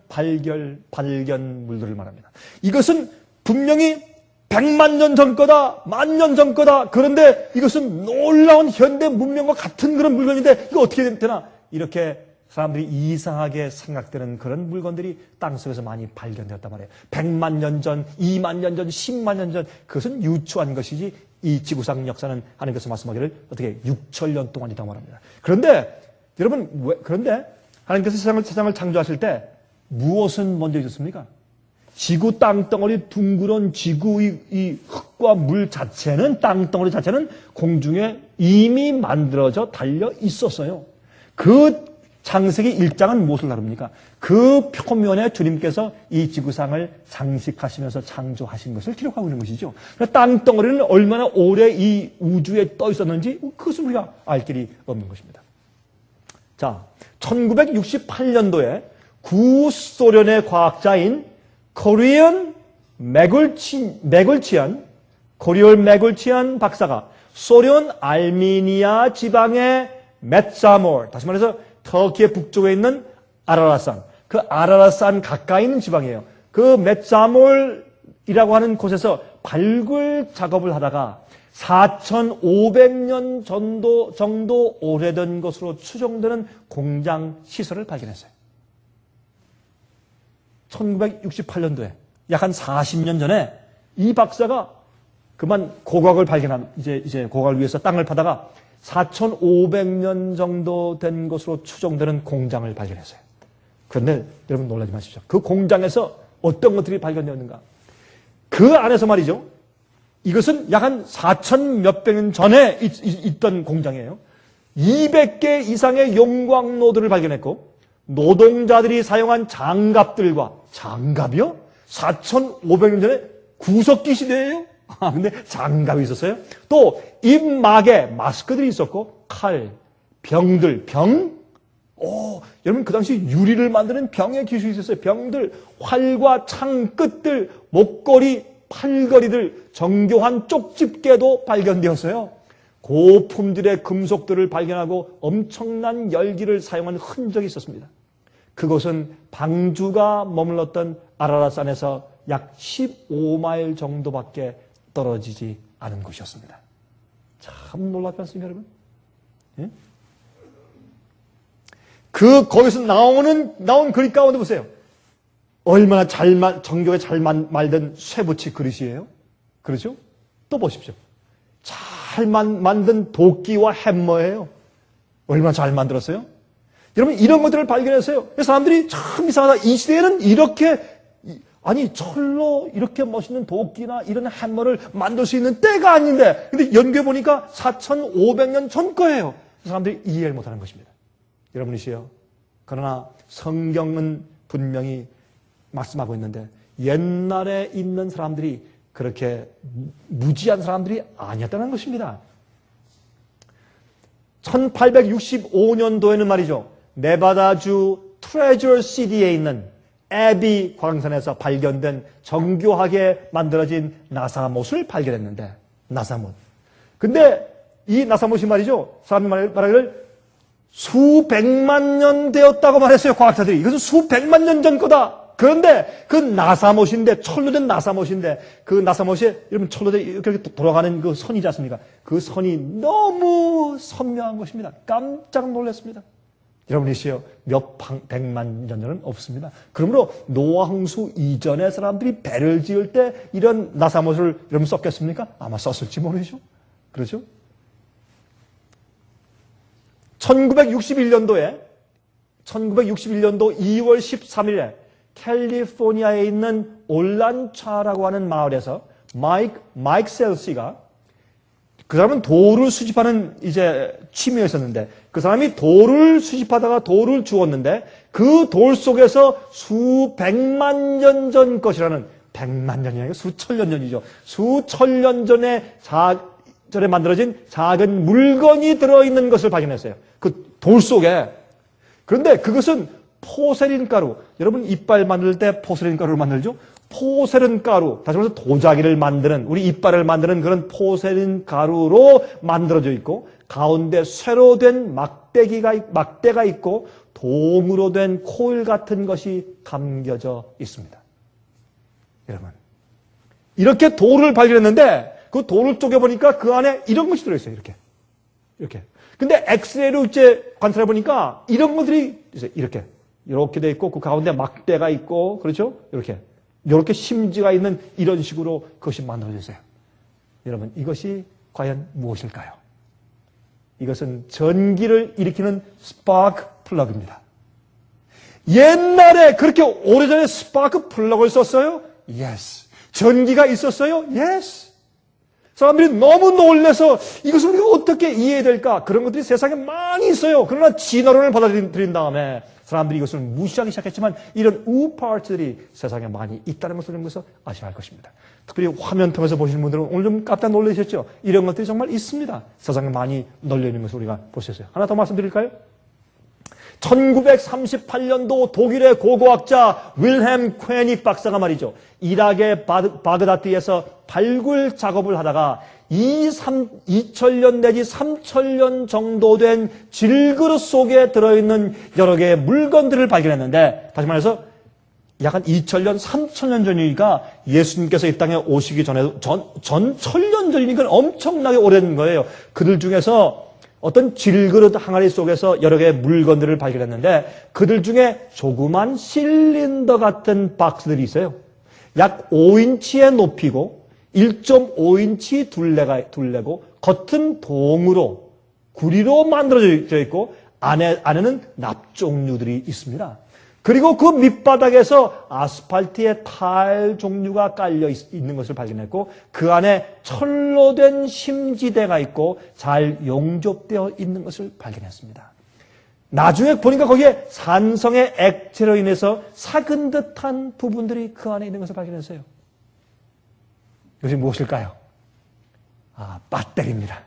Speaker 1: 발견물들을 말합니다. 이것은 분명히 100만 년 전 거다, 10,000년 전 거다. 그런데 이것은 놀라운 현대 문명과 같은 그런 물건인데 이거 어떻게 되나? 이렇게 사람들이 이상하게 생각되는 그런 물건들이 땅속에서 많이 발견되었단 말이에요. 100만 년 전, 2만 년 전, 10만 년 전 그것은 유추한 것이지 이 지구상 역사는 하나님께서 말씀하기를 어떻게 6,000년 동안이라고 말합니다. 그런데 여러분, 그런데 하나님께서 세상을 창조하실 때 무엇은 먼저 있었습니까? 지구 땅덩어리 둥그런 지구의 이 흙과 물 자체는 땅덩어리 자체는 공중에 이미 만들어져 달려 있었어요. 그 창세기 1장은 무엇을 다룹니까? 그 표면에 주님께서 이 지구상을 장식하시면서 창조하신 것을 기록하고 있는 것이죠. 땅덩어리는 얼마나 오래 이 우주에 떠 있었는지 그것은 우리가 알 길이 없는 것입니다. 자, 1968년도에 구소련의 과학자인 코리온 매글치안 박사가 소련 알메니아 지방의 메트사몰, 다시 말해서 터키의 북쪽에 있는 아라라산, 그 아라라산 가까이 있는 지방이에요. 그 메트사몰이라고 하는 곳에서 발굴 작업을 하다가 4,500년 정도 오래된 것으로 추정되는 공장 시설을 발견했어요. 1968년도에 약 한 40년 전에 이 박사가 그만 고각을 발견한 이제 고각을 위해서 땅을 파다가 4,500년 정도 된 것으로 추정되는 공장을 발견했어요. 그런데 여러분 놀라지 마십시오. 그 공장에서 어떤 것들이 발견되었는가? 그 안에서 말이죠. 이것은 약 한 4,000 몇백 년 전에 있던 공장이에요. 200개 이상의 용광로들을 발견했고 노동자들이 사용한 장갑들과 장갑이요? 4,500년 전에 구석기 시대예요? 근데 장갑이 있었어요. 또 입막에 마스크들이 있었고 칼, 병들, 여러분 그 당시 유리를 만드는 병의 기술이 있었어요. 병들, 활과 창 끝들, 목걸이, 팔걸이들, 정교한 쪽집게도 발견되었어요. 고품질의 금속들을 발견하고 엄청난 열기를 사용한 흔적이 있었습니다. 그곳은 방주가 머물렀던 아라라산에서 약 15마일 정도밖에 떨어지지 않은 곳이었습니다. 참 놀랍지 않습니까, 여러분? 예? 거기서 나온 그릇 가운데 보세요. 얼마나 정교하게 잘 말된 쇠붙이 그릇이에요. 그렇죠? 또 보십시오. 잘 만든 도끼와 햄머예요. 얼마나 잘 만들었어요? 여러분 이런 것들을 발견했어요. 사람들이 참 이상하다. 이 시대에는 철로 이렇게 멋있는 도끼나 이런 햄머를 만들 수 있는 때가 아닌데 근데 연구해보니까 4,500년 전 거예요. 사람들이 이해를 못하는 것입니다. 여러분이시여. 그러나 성경은 분명히 말씀하고 있는데 옛날에 있는 사람들이 그렇게 무지한 사람들이 아니었다는 것입니다. 1865년도에는 말이죠. 네바다주 트레저 시티에 있는 애비 광산에서 발견된 정교하게 만들어진 나사못을 발견했는데, 나사못. 근데 이 나사못이 말이죠, 사람들이 말하기를 수백만 년 되었다고 말했어요, 과학자들이. 이것은 수백만 년 전 거다. 그런데 그 나사못인데, 철로 된 나사못인데, 그 나사못이 여러분 철로 된 이렇게 돌아가는 그 선이지 않습니까? 그 선이 너무 선명한 것입니다. 깜짝 놀랐습니다. 여러분이시여, 몇 백만 년 전은 없습니다. 그러므로 노아 홍수 이전에 사람들이 배를 지을 때 이런 나사못을 여러분 썼겠습니까? 아마 썼을지 모르죠. 그렇죠? 1961년도 2월 13일에 캘리포니아에 있는 올란차라고 하는 마을에서 마이크 셀시가, 그 사람은 돌을 수집하는 이제 취미였었는데, 그 사람이 돌을 수집하다가 돌을 주웠는데, 그 돌 속에서 수백만 년 전 것이라는, 백만 년이 아니고 수천년 전이죠. 수천년 전에 전에 만들어진 작은 물건이 들어있는 것을 발견했어요. 그 돌 속에. 그런데 그것은 포세린 가루. 여러분 이빨 만들 때 포세린 가루를 만들죠? 포세린 가루, 다시 말해서 도자기를 만드는, 우리 이빨을 만드는 그런 포세린 가루로 만들어져 있고, 가운데 쇠로 된 막대가 있고, 동으로 된 코일 같은 것이 감겨져 있습니다. 여러분, 이렇게 돌을 발견했는데, 그 돌을 쪼개보니까 그 안에 이런 것이 들어있어요. 이렇게. 근데 엑스레이로 이제 관찰해 보니까 이런 것들이 있어요. 이렇게 돼 있고, 그 가운데 막대가 있고, 그렇죠? 이렇게 심지가 있는 이런 식으로 그것이 만들어져 있어요. 여러분, 이것이 과연 무엇일까요? 이것은 전기를 일으키는 스파크 플러그입니다. 옛날에 그렇게 오래전에 스파크 플러그를 썼어요? Yes. 전기가 있었어요? Yes. 사람들이 너무 놀라서 이것을 우리가 어떻게 이해해야 될까? 그런 것들이 세상에 많이 있어요. 그러나 진화론을 받아들인 다음에 사람들이 이것을 무시하기 시작했지만 이런 우파트들이 세상에 많이 있다는 것을 아셔야 할 것입니다. 특별히 화면 통해서 보시는 분들은 오늘 좀 깜짝 놀라셨죠? 이런 것들이 정말 있습니다. 세상에 많이 널려 있는 것을 우리가 볼 수 있어요. 하나 더 말씀드릴까요? 1938년도 독일의 고고학자 윌헬m 퀘닉 박사가 말이죠. 이락의 바그다드에서 발굴 작업을 하다가 2000년 내지 3000년 정도 된 질그릇 속에 들어있는 여러 개의 물건들을 발견했는데, 다시 말해서 약 한 2000년, 3000년 전이니까 예수님께서 이 땅에 오시기 전에 전 천년 전이니까 엄청나게 오래된 거예요. 그들 중에서 어떤 질그릇 항아리 속에서 여러 개의 물건들을 발견했는데, 그들 중에 조그만 실린더 같은 박스들이 있어요. 약 5인치의 높이고 1.5인치 둘레고 겉은 동으로 구리로 만들어져 있고 안에는 납종류들이 있습니다. 그리고 그 밑바닥에서 아스팔트의 타일 종류가 깔려 있는 것을 발견했고, 그 안에 철로 된 심지대가 있고 잘 용접되어 있는 것을 발견했습니다. 나중에 보니까 거기에 산성의 액체로 인해서 삭은 듯한 부분들이 그 안에 있는 것을 발견했어요. 이것이 무엇일까요? 배터리입니다.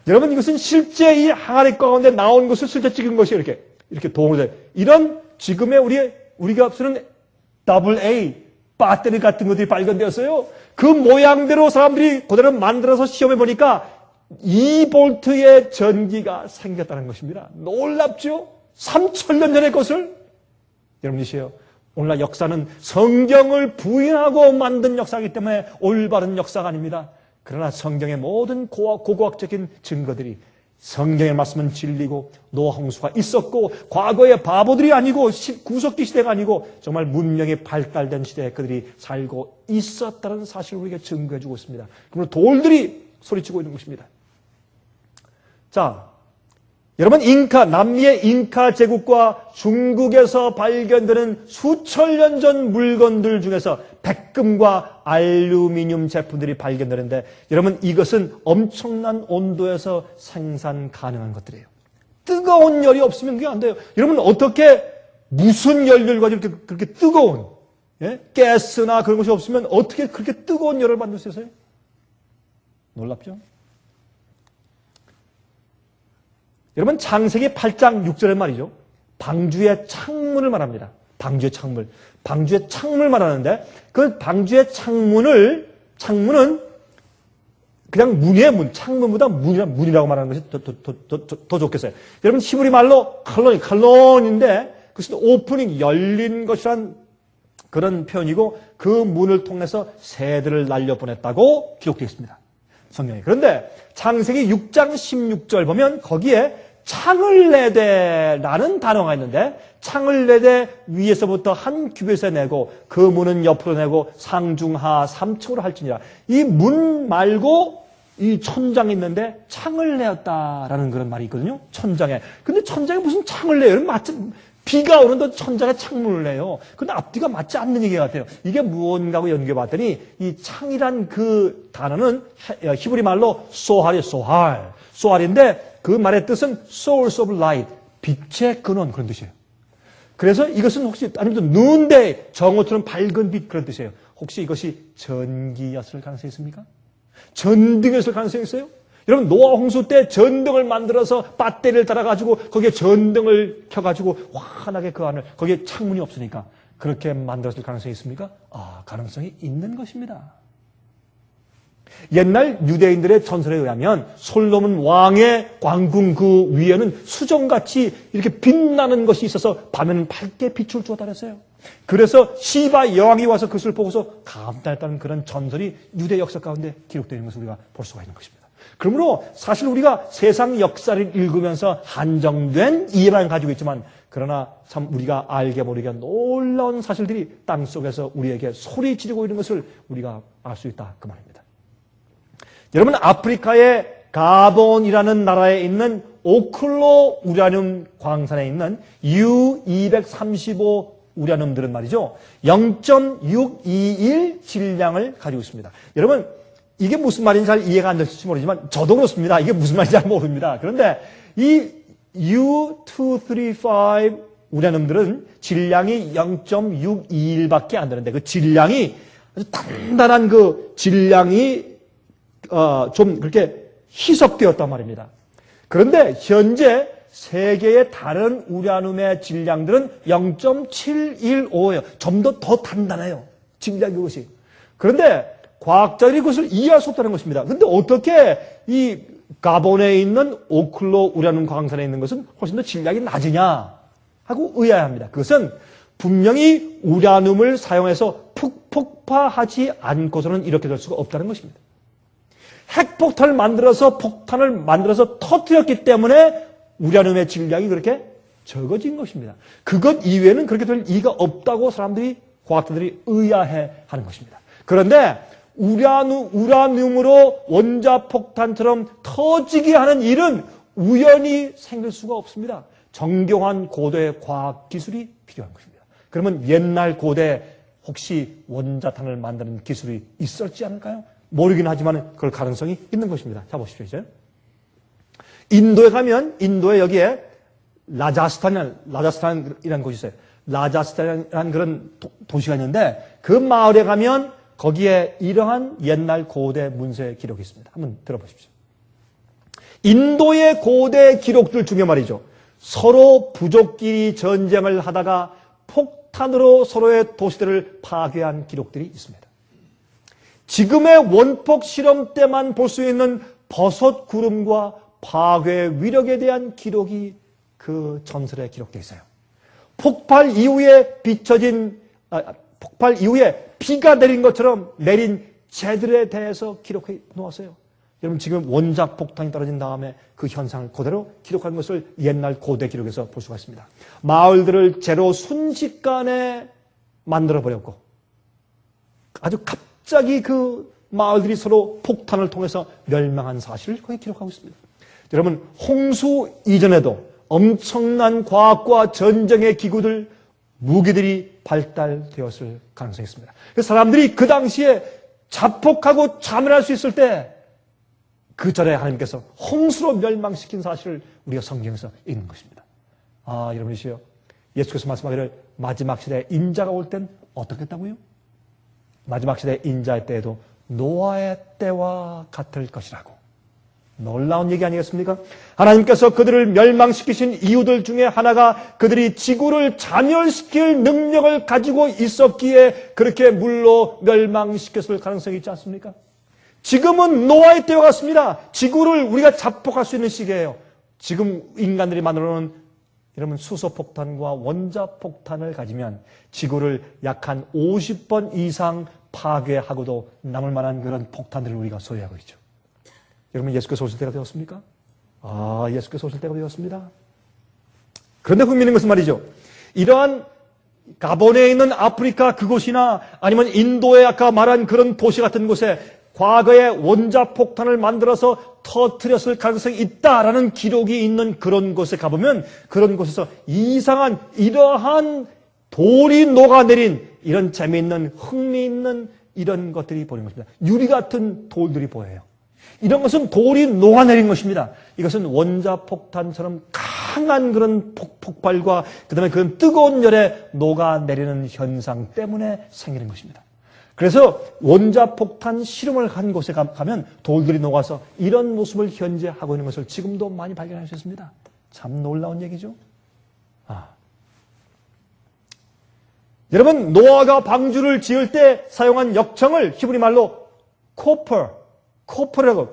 Speaker 1: 여러분, 이것은 실제 이 항아리 가운데 나온 것을 실제 찍은 것이 이렇게 동으로 돼. 이런 지금의 우리가 쓰는 AA 배터리 같은 것들이 발견되었어요. 그 모양대로 사람들이 그대로 만들어서 시험해 보니까 2볼트의 전기가 생겼다는 것입니다. 놀랍죠? 3000년 전의 것을. 여러분이시여, 오늘날 역사는 성경을 부인하고 만든 역사이기 때문에 올바른 역사가 아닙니다. 그러나 성경의 모든 고고학적인 증거들이, 성경의 말씀은 진리고 노아 홍수가 있었고 과거의 바보들이 아니고 구석기 시대가 아니고 정말 문명이 발달된 시대에 그들이 살고 있었다는 사실을 우리에게 증거해 주고 있습니다. 그러므로 돌들이 소리치고 있는 것입니다. 자, 여러분, 남미의 잉카 제국과 중국에서 발견되는 수천 년 전 물건들 중에서 백금과 알루미늄 제품들이 발견되는데, 여러분, 이것은 엄청난 온도에서 생산 가능한 것들이에요. 뜨거운 열이 없으면 그게 안 돼요. 여러분, 어떻게 무슨 연료를 가지고 그렇게 뜨거운 가스나 그런 것이 없으면 어떻게 그렇게 뜨거운 열을 만들 수 있어요? 놀랍죠? 여러분, 창세기 8장 6절에 말이죠. 방주의 창문을 말합니다. 방주의 창문. 방주의 창문을 말하는데 그 방주의 창문은 그냥 문이에요, 문. 창문보다 문이라고 말하는 것이 더 좋겠어요. 여러분, 히브리 말로 칼론인데 그것은 오프닝, 열린 것이란 그런 표현이고 그 문을 통해서 새들을 날려보냈다고 기록되어 있습니다. 성경에. 그런데 창세기 6장 16절 보면 거기에 창을 내되라는 단어가 있는데 창을 내되 위에서부터 한 규빗에 내고 그 문은 옆으로 내고 상중하 3층으로 할지니라. 이 문 말고 이 천장이 있는데 창을 내었다라는 그런 말이 있거든요. 천장에. 근데 천장에 무슨 창을 내요? 마치 비가 오는데 천장에 창문을 내요. 근데 앞뒤가 맞지 않는 얘기 같아요. 이게 무언가고 연구해 봤더니 이 창이란 그 단어는 히브리 말로 소할인데 그 말의 뜻은 source of light, 빛의 근원 그런 뜻이에요. 그래서 이것은 혹시 아니면 noonday, 정오처럼 밝은 빛 그런 뜻이에요. 혹시 이것이 전기였을 가능성이 있습니까? 전등이었을 가능성이 있어요? 여러분 노아 홍수 때 전등을 만들어서 배터리를 달아가지고 거기에 전등을 켜가지고 환하게 그 안을 거기에 창문이 없으니까 그렇게 만들었을 가능성이 있습니까? 가능성이 있는 것입니다. 옛날 유대인들의 전설에 의하면 솔로몬 왕의 왕궁 그 위에는 수정같이 이렇게 빛나는 것이 있어서 밤에는 밝게 빛을 주었다 그랬어요. 그래서 시바 여왕이 와서 그것을 보고서 감탄했다는 그런 전설이 유대 역사 가운데 기록되어 있는 것을 우리가 볼 수가 있는 것입니다. 그러므로 사실 우리가 세상 역사를 읽으면서 한정된 이해만 가지고 있지만 그러나 참 우리가 알게 모르게 놀라운 사실들이 땅속에서 우리에게 소리 지르고 있는 것을 우리가 알 수 있다 그 말입니다. 여러분 아프리카의 가본이라는 나라에 있는 오클로 우라늄 광산에 있는 U235 우라늄들은 말이죠. 0.621 질량을 가지고 있습니다. 여러분 이게 무슨 말인지 잘 이해가 안 될지 모르지만 저도 그렇습니다. 이게 무슨 말인지 잘 모릅니다. 그런데 이 U235 우라늄들은 질량이 0.621밖에 안 되는데 그 질량이 아주 단단한 그 질량이 좀 그렇게 희석되었단 말입니다. 그런데 현재 세계의 다른 우라늄의 질량들은 0.715예요. 좀 더 단단해요. 질량 그것이. 그런데 과학자들이 그것을 이해할 수 없다는 것입니다. 그런데 어떻게 이 가본에 있는 오클로 우라늄 광산에 있는 것은 훨씬 더 질량이 낮으냐 하고 의아해합니다. 그것은 분명히 우라늄을 사용해서 폭파하지 않고서는 이렇게 될 수가 없다는 것입니다. 핵폭탄을 만들어서 폭탄을 만들어서 터뜨렸기 때문에 우라늄의 질량이 그렇게 적어진 것입니다. 그것 이외에는 그렇게 될 이유가 없다고 과학자들이 의아해하는 것입니다. 그런데 우라늄으로 원자폭탄처럼 터지게 하는 일은 우연히 생길 수가 없습니다. 정교한 고도의 과학기술이 필요한 것입니다. 그러면 옛날 고대 혹시 원자탄을 만드는 기술이 있었지 않을까요? 모르긴 하지만 그럴 가능성이 있는 것입니다. 자 보십시오 이제. 인도에 가면 인도에 여기에 라자스탄이라는 곳이 있어요. 라자스탄이라는 그런 도시가 있는데 그 마을에 가면 거기에 이러한 옛날 고대 문서의 기록이 있습니다. 한번 들어보십시오. 인도의 고대 기록들 중에 말이죠. 서로 부족끼리 전쟁을 하다가 폭탄으로 서로의 도시들을 파괴한 기록들이 있습니다. 지금의 원폭 실험 때만 볼 수 있는 버섯 구름과 파괴 위력에 대한 기록이 그 전설에 기록되어 있어요. 폭발 이후에 비가 내린 것처럼 내린 재들에 대해서 기록해 놓았어요. 여러분 지금 원자 폭탄이 떨어진 다음에 그 현상을 그대로 기록한 것을 옛날 고대 기록에서 볼 수가 있습니다. 마을들을 재로 순식간에 만들어버렸고 아주 갑자기 그 마을들이 서로 폭탄을 통해서 멸망한 사실을 거기 기록하고 있습니다. 여러분 홍수 이전에도 엄청난 과학과 전쟁의 기구들, 무기들이 발달되었을 가능성이 있습니다. 그래서 사람들이 그 당시에 자폭하고 자멸할 수 있을 때 그 절에 하나님께서 홍수로 멸망시킨 사실을 우리가 성경에서 읽는 것입니다. 여러분이시여, 예수께서 말씀하기를 마지막 시대에 인자가 올 땐 어떻겠다고요? 마지막 시대 인자의 때에도 노아의 때와 같을 것이라고 놀라운 얘기 아니겠습니까? 하나님께서 그들을 멸망시키신 이유들 중에 하나가 그들이 지구를 자멸시킬 능력을 가지고 있었기에 그렇게 물로 멸망시켰을 가능성이 있지 않습니까? 지금은 노아의 때와 같습니다. 지구를 우리가 자폭할 수 있는 시기예요. 지금 인간들이 만들어놓은 여러분 수소폭탄과 원자폭탄을 가지면 지구를 약 한 50번 이상 파괴하고도 남을 만한 그런 폭탄들을 우리가 소유하고 있죠. 여러분 예수께서 오실 때가 되었습니까? 예수께서 오실 때가 되었습니다. 그런데 흥미있는 것은 말이죠. 이러한 가본에 있는 아프리카 그곳이나 아니면 인도의 아까 말한 그런 도시 같은 곳에 과거에 원자폭탄을 만들어서 터뜨렸을 가능성이 있다라는 기록이 있는 그런 곳에 가보면 그런 곳에서 이상한 이러한 돌이 녹아내린 이런 재미있는 흥미있는 이런 것들이 보이는 것입니다. 유리 같은 돌들이 보여요. 이런 것은 돌이 녹아내린 것입니다. 이것은 원자폭탄처럼 강한 그런 폭발과 그 다음에 그런 뜨거운 열에 녹아내리는 현상 때문에 생기는 것입니다. 그래서 원자폭탄 실험을 한 곳에 가면 돌들이 녹아서 이런 모습을 현재 하고 있는 것을 지금도 많이 발견할 수 있습니다. 참 놀라운 얘기죠. 여러분 노아가 방주를 지을 때 사용한 역청을 히브리 말로 코퍼라고.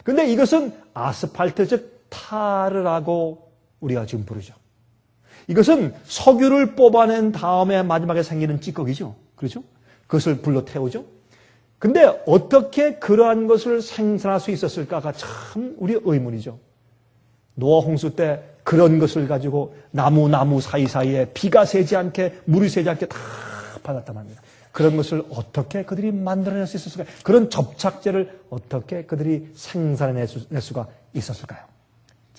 Speaker 1: 근데 이것은 아스팔트 즉 타르라고 우리가 지금 부르죠. 이것은 석유를 뽑아낸 다음에 마지막에 생기는 찌꺼기죠. 그렇죠? 그것을 불로 태우죠. 근데 어떻게 그러한 것을 생산할 수 있었을까가 참 우리의 의문이죠. 노아 홍수 때 그런 것을 가지고 나무 사이사이에 비가 새지 않게 물이 새지 않게 다 받았단 말입니다. 그런 것을 어떻게 그들이 만들어낼 수 있었을까요? 그런 접착제를 어떻게 그들이 생산해낼 수가 있었을까요?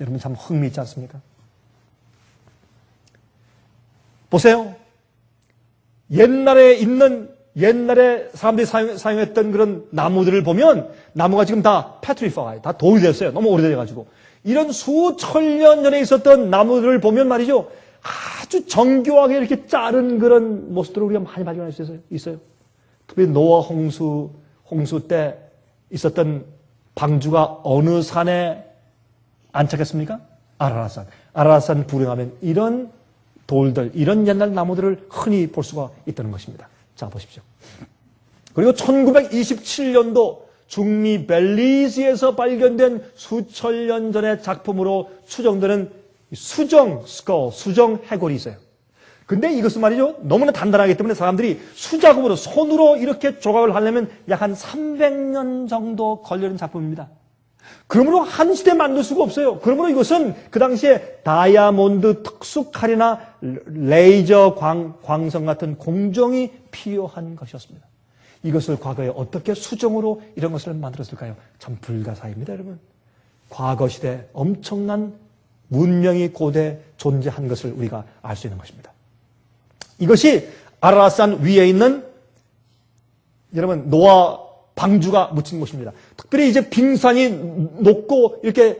Speaker 1: 여러분 참 흥미있지 않습니까? 보세요. 옛날에 사람들이 사용했던 그런 나무들을 보면 나무가 지금 다 petrified, 다 돌이 됐어요. 너무 오래돼가지고. 이런 수천 년 전에 있었던 나무들을 보면 말이죠. 아주 정교하게 이렇게 자른 그런 모습들을 우리가 많이 발견할 수 있어요. 특히 노아 홍수 때 있었던 방주가 어느 산에 안착했습니까? 아라라산 불행하면 이런 돌들, 이런 옛날 나무들을 흔히 볼 수가 있다는 것입니다. 자, 보십시오. 그리고 1927년도 중미 벨리즈에서 발견된 수천 년 전의 작품으로 추정되는 수정 해골이 있어요. 근데 이것은 말이죠. 너무나 단단하기 때문에 사람들이 수작업으로 손으로 이렇게 조각을 하려면 약 한 300년 정도 걸리는 작품입니다. 그러므로 한 시대 만들 수가 없어요. 그러므로 이것은 그 당시에 다이아몬드 특수 칼이나 레이저 광선 같은 공정이 필요한 것이었습니다. 이것을 과거에 어떻게 수정으로 이런 것을 만들었을까요? 참 불가사의입니다, 여러분. 과거 시대 엄청난 문명이 고대 존재한 것을 우리가 알 수 있는 것입니다. 이것이 아라라산 위에 있는 여러분 노아 방주가 묻힌 곳입니다. 특별히 이제 빙산이 녹고 이렇게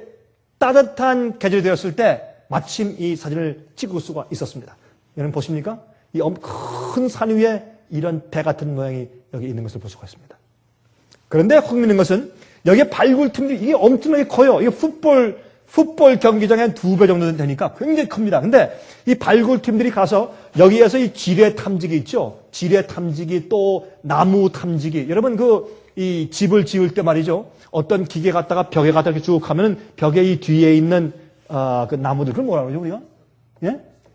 Speaker 1: 따뜻한 계절이 되었을 때 마침 이 사진을 찍을 수가 있었습니다. 여러분 보십니까? 이 큰 산 위에 이런 배 같은 모양이 여기 있는 것을 볼 수가 있습니다. 그런데 흥미있는 것은 여기에 발굴 틈들이 이게 엄청나게 커요. 이게 풋볼 경기장의 2배 정도 되니까 굉장히 큽니다. 근데 이 발굴 팀들이 가서 여기에서 이 지뢰 탐지기 있죠. 지뢰 탐지기 또 나무 탐지기. 여러분 이 집을 지을 때 말이죠. 어떤 기계 갖다가 벽에 갖다 이렇게 쭉 하면은 벽에 이 뒤에 있는 그 나무들 그걸 뭐라 그러죠 우리가?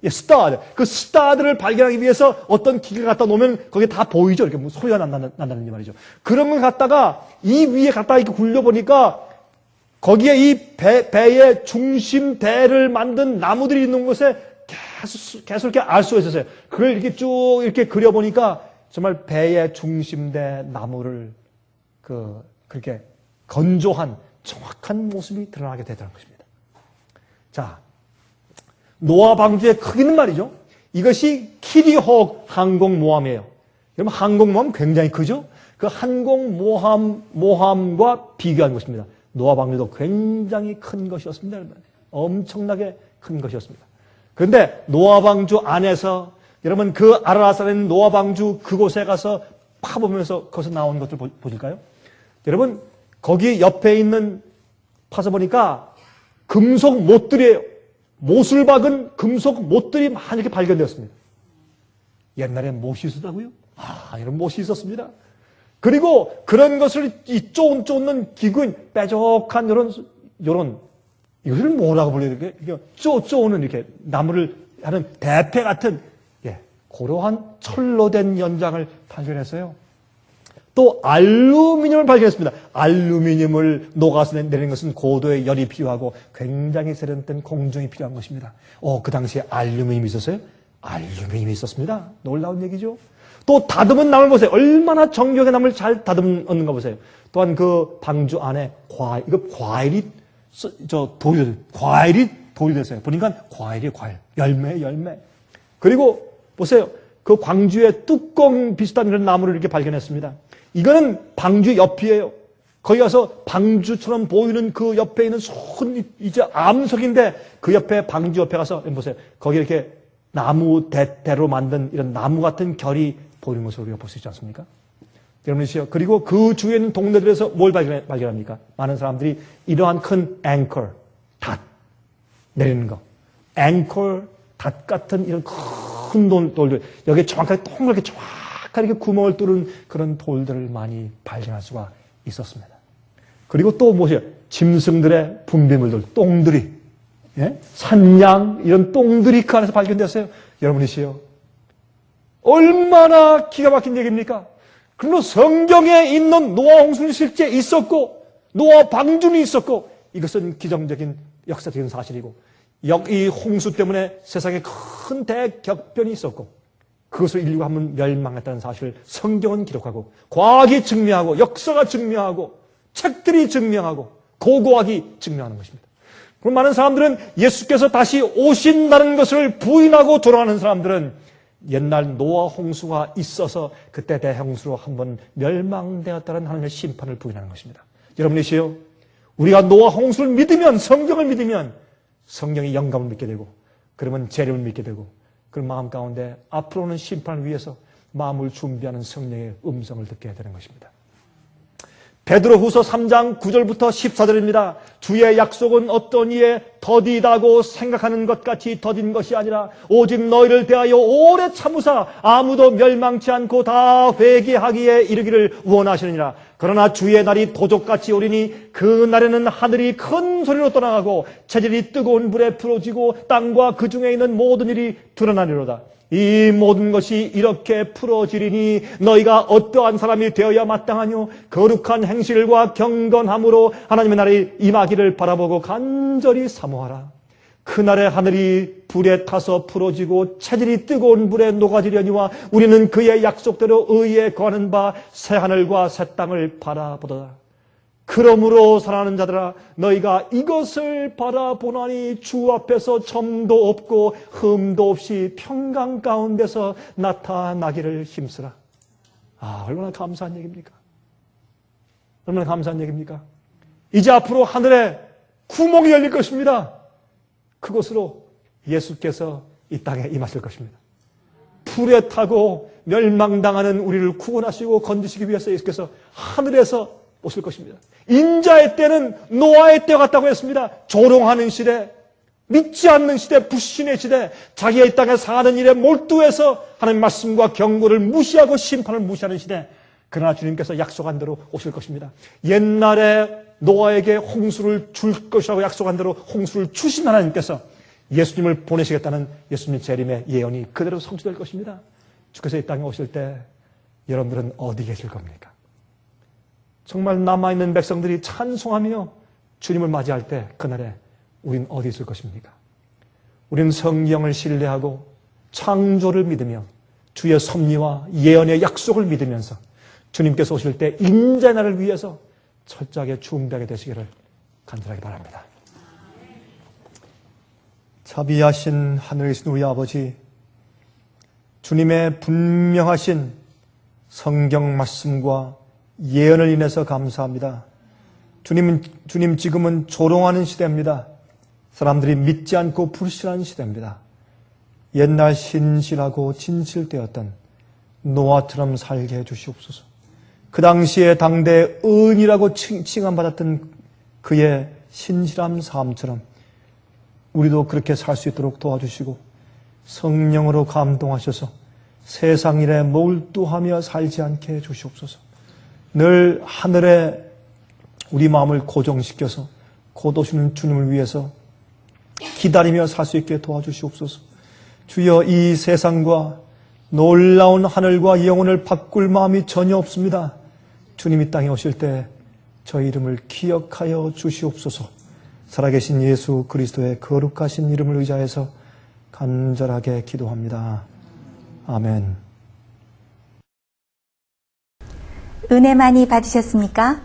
Speaker 1: 스타드. 그 스타드를 발견하기 위해서 어떤 기계를 갖다 놓으면 거기에 다 보이죠. 이렇게 뭐 소리가 난다는 말이죠. 그런 걸 갖다가 이 위에 갖다가 이렇게 굴려보니까 거기에 이 배의 중심대를 만든 나무들이 있는 곳에 계속 이렇게 알 수가 있었어요. 그걸 이렇게 쭉 이렇게 그려보니까 정말 배의 중심대 나무를 그렇게 건조한 정확한 모습이 드러나게 되더라는 것입니다. 자, 노아 방주의 크기는 말이죠. 이것이 키리호크 항공모함이에요. 여러분 항공모함 굉장히 크죠? 그 항공모함과 비교한 것입니다. 노아 방주도 굉장히 큰 것이었습니다. 여러분. 엄청나게 큰 것이었습니다. 그런데 노아 방주 안에서 여러분 그 아라라산에 있는 노아 방주 그곳에 가서 파보면서 거기서 나온 것들 보실까요? 여러분 거기 옆에 있는 파서 보니까 금속 못들이에요. 못을 박은 금속 못들이 많이 이렇게 발견되었습니다. 옛날엔 못이 있었다고요? 이런 못이 있었습니다. 그리고 그런 것을 이 쫓는 기구인 뾰족한 이런 이것을 뭐라고 불러요? 이렇게 쪼는 이렇게 나무를 하는 대패 같은 고러한 철로 된 연장을 발견했어요. 또 알루미늄을 발견했습니다. 알루미늄을 녹아서 내리는 것은 고도의 열이 필요하고 굉장히 세련된 공정이 필요한 것입니다. 그 당시에 알루미늄이 있었어요? 알루미늄이 있었습니다. 놀라운 얘기죠. 또 다듬은 나무를 보세요. 얼마나 정교하게 나무를 잘 다듬었는가 보세요. 또한 그 방주 안에 과일이 돌이 됐어요. 보니까 과일. 열매. 그리고 보세요. 그 광주의 뚜껑 비슷한 그런 나무를 이렇게 발견했습니다. 이거는 방주 옆이에요. 거기 가서 방주처럼 보이는 그 옆에 있는 이제 암석인데 그 옆에 방주 옆에 가서 보세요. 거기 이렇게 나무 대로 만든 이런 나무 같은 결이 보이는 것을 우리가 볼 수 있지 않습니까? 여러분이시요. 그리고 그 주위에 있는 동네들에서 뭘 발견합니까? 많은 사람들이 이러한 큰 앵커, 닷 내리는 거. 앵커, 닷 같은 이런 큰 돌들. 여기에 정확하게 동그랗게 정확하게 구멍을 뚫은 그런 돌들을 많이 발견할 수가 있었습니다. 그리고 또 무엇이에요? 짐승들의 분비물들, 똥들이. 산양, 이런 똥들이 그 안에서 발견됐어요. 여러분이시요. 얼마나 기가 막힌 얘기입니까? 그리고 성경에 있는 노아 홍수는 실제 있었고 노아 방주는 있었고 이것은 기정적인 역사적인 사실이고 이 홍수 때문에 세상에 큰 대격변이 있었고 그것을 인류가 한번 멸망했다는 사실을 성경은 기록하고 과학이 증명하고 역사가 증명하고 책들이 증명하고 고고학이 증명하는 것입니다. 그럼 많은 사람들은 예수께서 다시 오신다는 것을 부인하고 돌아가는 사람들은 옛날 노아 홍수가 있어서 그때 대홍수로 한번 멸망되었다는 하나님의 심판을 부인하는 것입니다. 여러분이시요. 우리가 노아 홍수를 믿으면 성경을 믿으면 성경의 영감을 믿게 되고 그러면 재림을 믿게 되고 그런 마음 가운데 앞으로는 심판을 위해서 마음을 준비하는 성령의 음성을 듣게 되는 것입니다. 베드로후서 3장 9절부터 14절입니다. 주의 약속은 어떤 이에 더디다고 생각하는 것 같이 더딘 것이 아니라 오직 너희를 대하여 오래 참으사 아무도 멸망치 않고 다 회개하기에 이르기를 원하시느니라. 그러나 주의 날이 도적같이 오리니 그 날에는 하늘이 큰 소리로 떠나가고 체질이 뜨거운 불에 풀어지고 땅과 그 중에 있는 모든 일이 드러나리로다. 이 모든 것이 이렇게 풀어지리니 너희가 어떠한 사람이 되어야 마땅하뇨? 거룩한 행실과 경건함으로 하나님의 날이 임하기를 바라보고 간절히 사모하라. 그날에 하늘이 불에 타서 풀어지고 체질이 뜨거운 불에 녹아지려니와 우리는 그의 약속대로 의에 거하는 바 새하늘과 새 땅을 바라보도다. 그러므로 사랑하는 자들아 너희가 이것을 바라보나니 주 앞에서 점도 없고 흠도 없이 평강 가운데서 나타나기를 힘쓰라. 얼마나 감사한 얘기입니까? 얼마나 감사한 얘기입니까? 이제 앞으로 하늘에 구멍이 열릴 것입니다. 그것으로 예수께서 이 땅에 임하실 것입니다. 불에 타고 멸망당하는 우리를 구원하시고 건지시기 위해서 예수께서 하늘에서 오실 것입니다. 인자의 때는 노아의 때와 같다고 했습니다. 조롱하는 시대, 믿지 않는 시대, 불신의 시대, 자기가 이 땅에 사는 일에 몰두해서 하나님의 말씀과 경고를 무시하고 심판을 무시하는 시대. 그러나 주님께서 약속한 대로 오실 것입니다. 옛날에 노아에게 홍수를 줄 것이라고 약속한 대로 홍수를 주신 하나님께서 예수님을 보내시겠다는 예수님 재림의 예언이 그대로 성취될 것입니다. 주께서 이 땅에 오실 때 여러분들은 어디 계실 겁니까? 정말 남아있는 백성들이 찬송하며 주님을 맞이할 때 그날에 우린 어디 있을 것입니까? 우리는 성경을 신뢰하고 창조를 믿으며 주의 섭리와 예언의 약속을 믿으면서 주님께서 오실 때 인자의 날을 위해서 철저하게 준비하게 되시기를 간절하게 바랍니다. 자비하신 하늘에 계신 우리 아버지, 주님의 분명하신 성경 말씀과 예언을 인해서 감사합니다. 주님 지금은 조롱하는 시대입니다. 사람들이 믿지 않고 불신하는 시대입니다. 옛날 신실하고 진실되었던 노아처럼 살게 해주시옵소서. 그 당시에 당대 의인이라고 칭함받았던 그의 신실한 삶처럼 우리도 그렇게 살 수 있도록 도와주시고 성령으로 감동하셔서 세상 일에 몰두하며 살지 않게 해주시옵소서. 늘 하늘에 우리 마음을 고정시켜서 곧 오시는 주님을 위해서 기다리며 살 수 있게 도와주시옵소서. 주여, 이 세상과 놀라운 하늘과 영혼을 바꿀 마음이 전혀 없습니다. 주님이 땅에 오실 때 저희 이름을 기억하여 주시옵소서. 살아계신 예수 그리스도의 거룩하신 이름을 의지해서 간절하게 기도합니다. 아멘.
Speaker 2: 은혜 많이 받으셨습니까?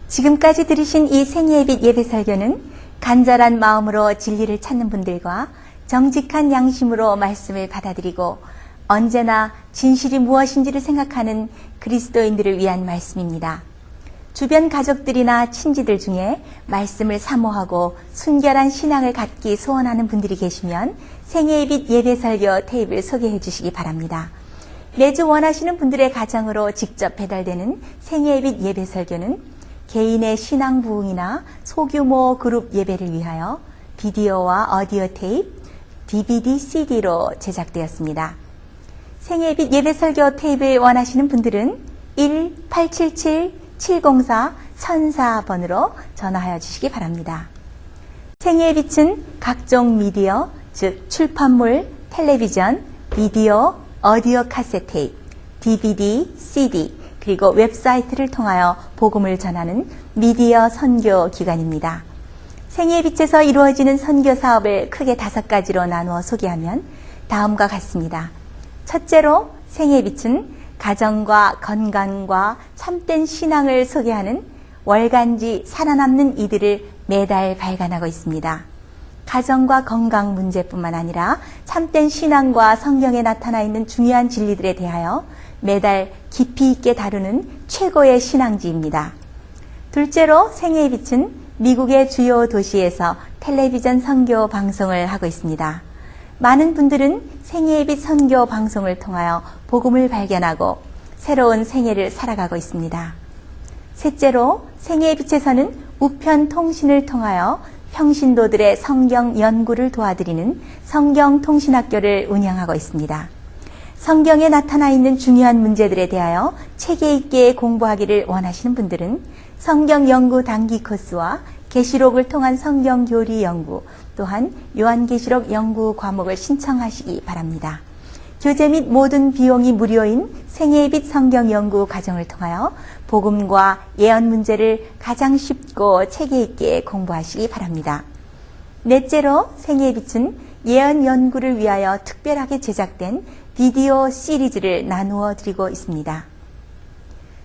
Speaker 2: 지금까지 들으신 이 생애의 빛 예배 설교는 간절한 마음으로 진리를 찾는 분들과 정직한 양심으로 말씀을 받아들이고 언제나 진실이 무엇인지를 생각하는 그리스도인들을 위한 말씀입니다. 주변 가족들이나 친지들 중에 말씀을 사모하고 순결한 신앙을 갖기 소원하는 분들이 계시면 생애의 빛 예배 설교 테이프를 소개해 주시기 바랍니다. 매주 원하시는 분들의 가정으로 직접 배달되는 생애의 빛 예배 설교는 개인의 신앙 부흥이나 소규모 그룹 예배를 위하여 비디오와 오디오 테이프, DVD, CD로 제작되었습니다. 생애의 빛 예배 설교 테이프를 원하시는 분들은 1-877-704-1004번으로 전화하여 주시기 바랍니다. 생애의 빛은 각종 미디어, 즉 출판물, 텔레비전, 비디오, 오디오 카세트 테이프, DVD, CD, 그리고 웹사이트를 통하여 복음을 전하는 미디어 선교 기관입니다. 생애의 빛에서 이루어지는 선교 사업을 크게 5가지로 나누어 소개하면 다음과 같습니다. 첫째로 생애의 빛은 가정과 건강과 참된 신앙을 소개하는 월간지 살아남는 이들을 매달 발간하고 있습니다. 가정과 건강 문제뿐만 아니라 참된 신앙과 성경에 나타나 있는 중요한 진리들에 대하여 매달 깊이 있게 다루는 최고의 신앙지입니다. 둘째로 생애의 빛은 미국의 주요 도시에서 텔레비전 선교 방송을 하고 있습니다. 많은 분들은 생애의 빛 선교 방송을 통하여 복음을 발견하고 새로운 생애를 살아가고 있습니다. 셋째로 생애의 빛에서는 우편 통신을 통하여 평신도들의 성경 연구를 도와드리는 성경통신학교를 운영하고 있습니다. 성경에 나타나 있는 중요한 문제들에 대하여 체계 있게 공부하기를 원하시는 분들은 성경 연구 단기 코스와 계시록을 통한 성경 교리 연구, 또한 요한계시록 연구 과목을 신청하시기 바랍니다. 교재 및 모든 비용이 무료인 생애의 빛 성경 연구 과정을 통하여 복음과 예언 문제를 가장 쉽고 체계 있게 공부하시기 바랍니다. 넷째로 생애의 빛은 예언 연구를 위하여 특별하게 제작된 비디오 시리즈를 나누어 드리고 있습니다.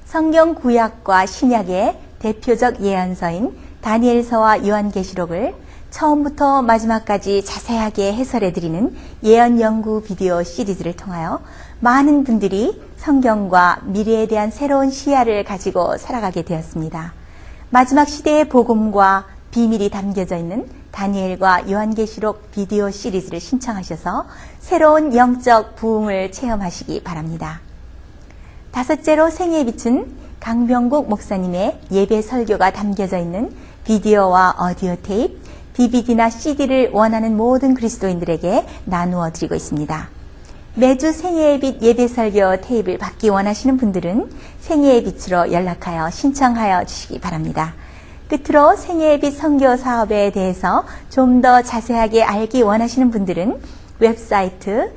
Speaker 2: 성경 구약과 신약의 대표적 예언서인 다니엘서와 요한계시록을 처음부터 마지막까지 자세하게 해설해 드리는 예언 연구 비디오 시리즈를 통하여 많은 분들이 성경과 미래에 대한 새로운 시야를 가지고 살아가게 되었습니다. 마지막 시대의 복음과 비밀이 담겨져 있는 다니엘과 요한계시록 비디오 시리즈를 신청하셔서 새로운 영적 부흥을 체험하시기 바랍니다. 다섯째로 생애의 빛은 강병국 목사님의 예배 설교가 담겨져 있는 비디오와 오디오 테이프, DVD나 CD를 원하는 모든 그리스도인들에게 나누어 드리고 있습니다. 매주 생애의 빛 예배 설교 테이프를 받기 원하시는 분들은 생애의 빛으로 연락하여 신청하여 주시기 바랍니다. 끝으로 생애의 빛 선교 사업에 대해서 좀 더 자세하게 알기 원하시는 분들은 웹사이트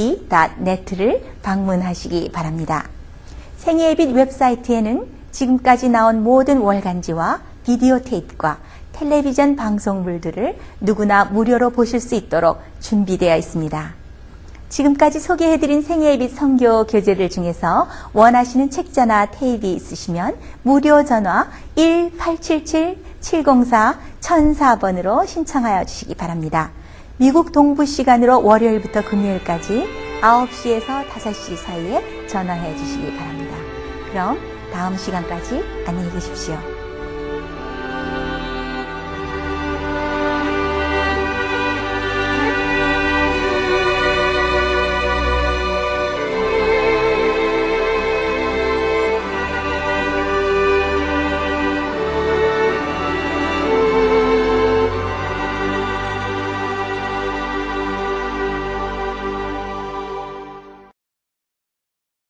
Speaker 2: www.sostv.net를 방문하시기 바랍니다. 생애의 빛 웹사이트에는 지금까지 나온 모든 월간지와 비디오 테이프과 텔레비전 방송물들을 누구나 무료로 보실 수 있도록 준비되어 있습니다. 지금까지 소개해드린 생애의 빛 선교 교재들 중에서 원하시는 책자나 테이프 있으시면 무료 전화 1-877-704-1004번으로 신청하여 주시기 바랍니다. 미국 동부 시간으로 월요일부터 금요일까지 9시에서 5시 사이에 전화해 주시기 바랍니다. 그럼 다음 시간까지 안녕히 계십시오.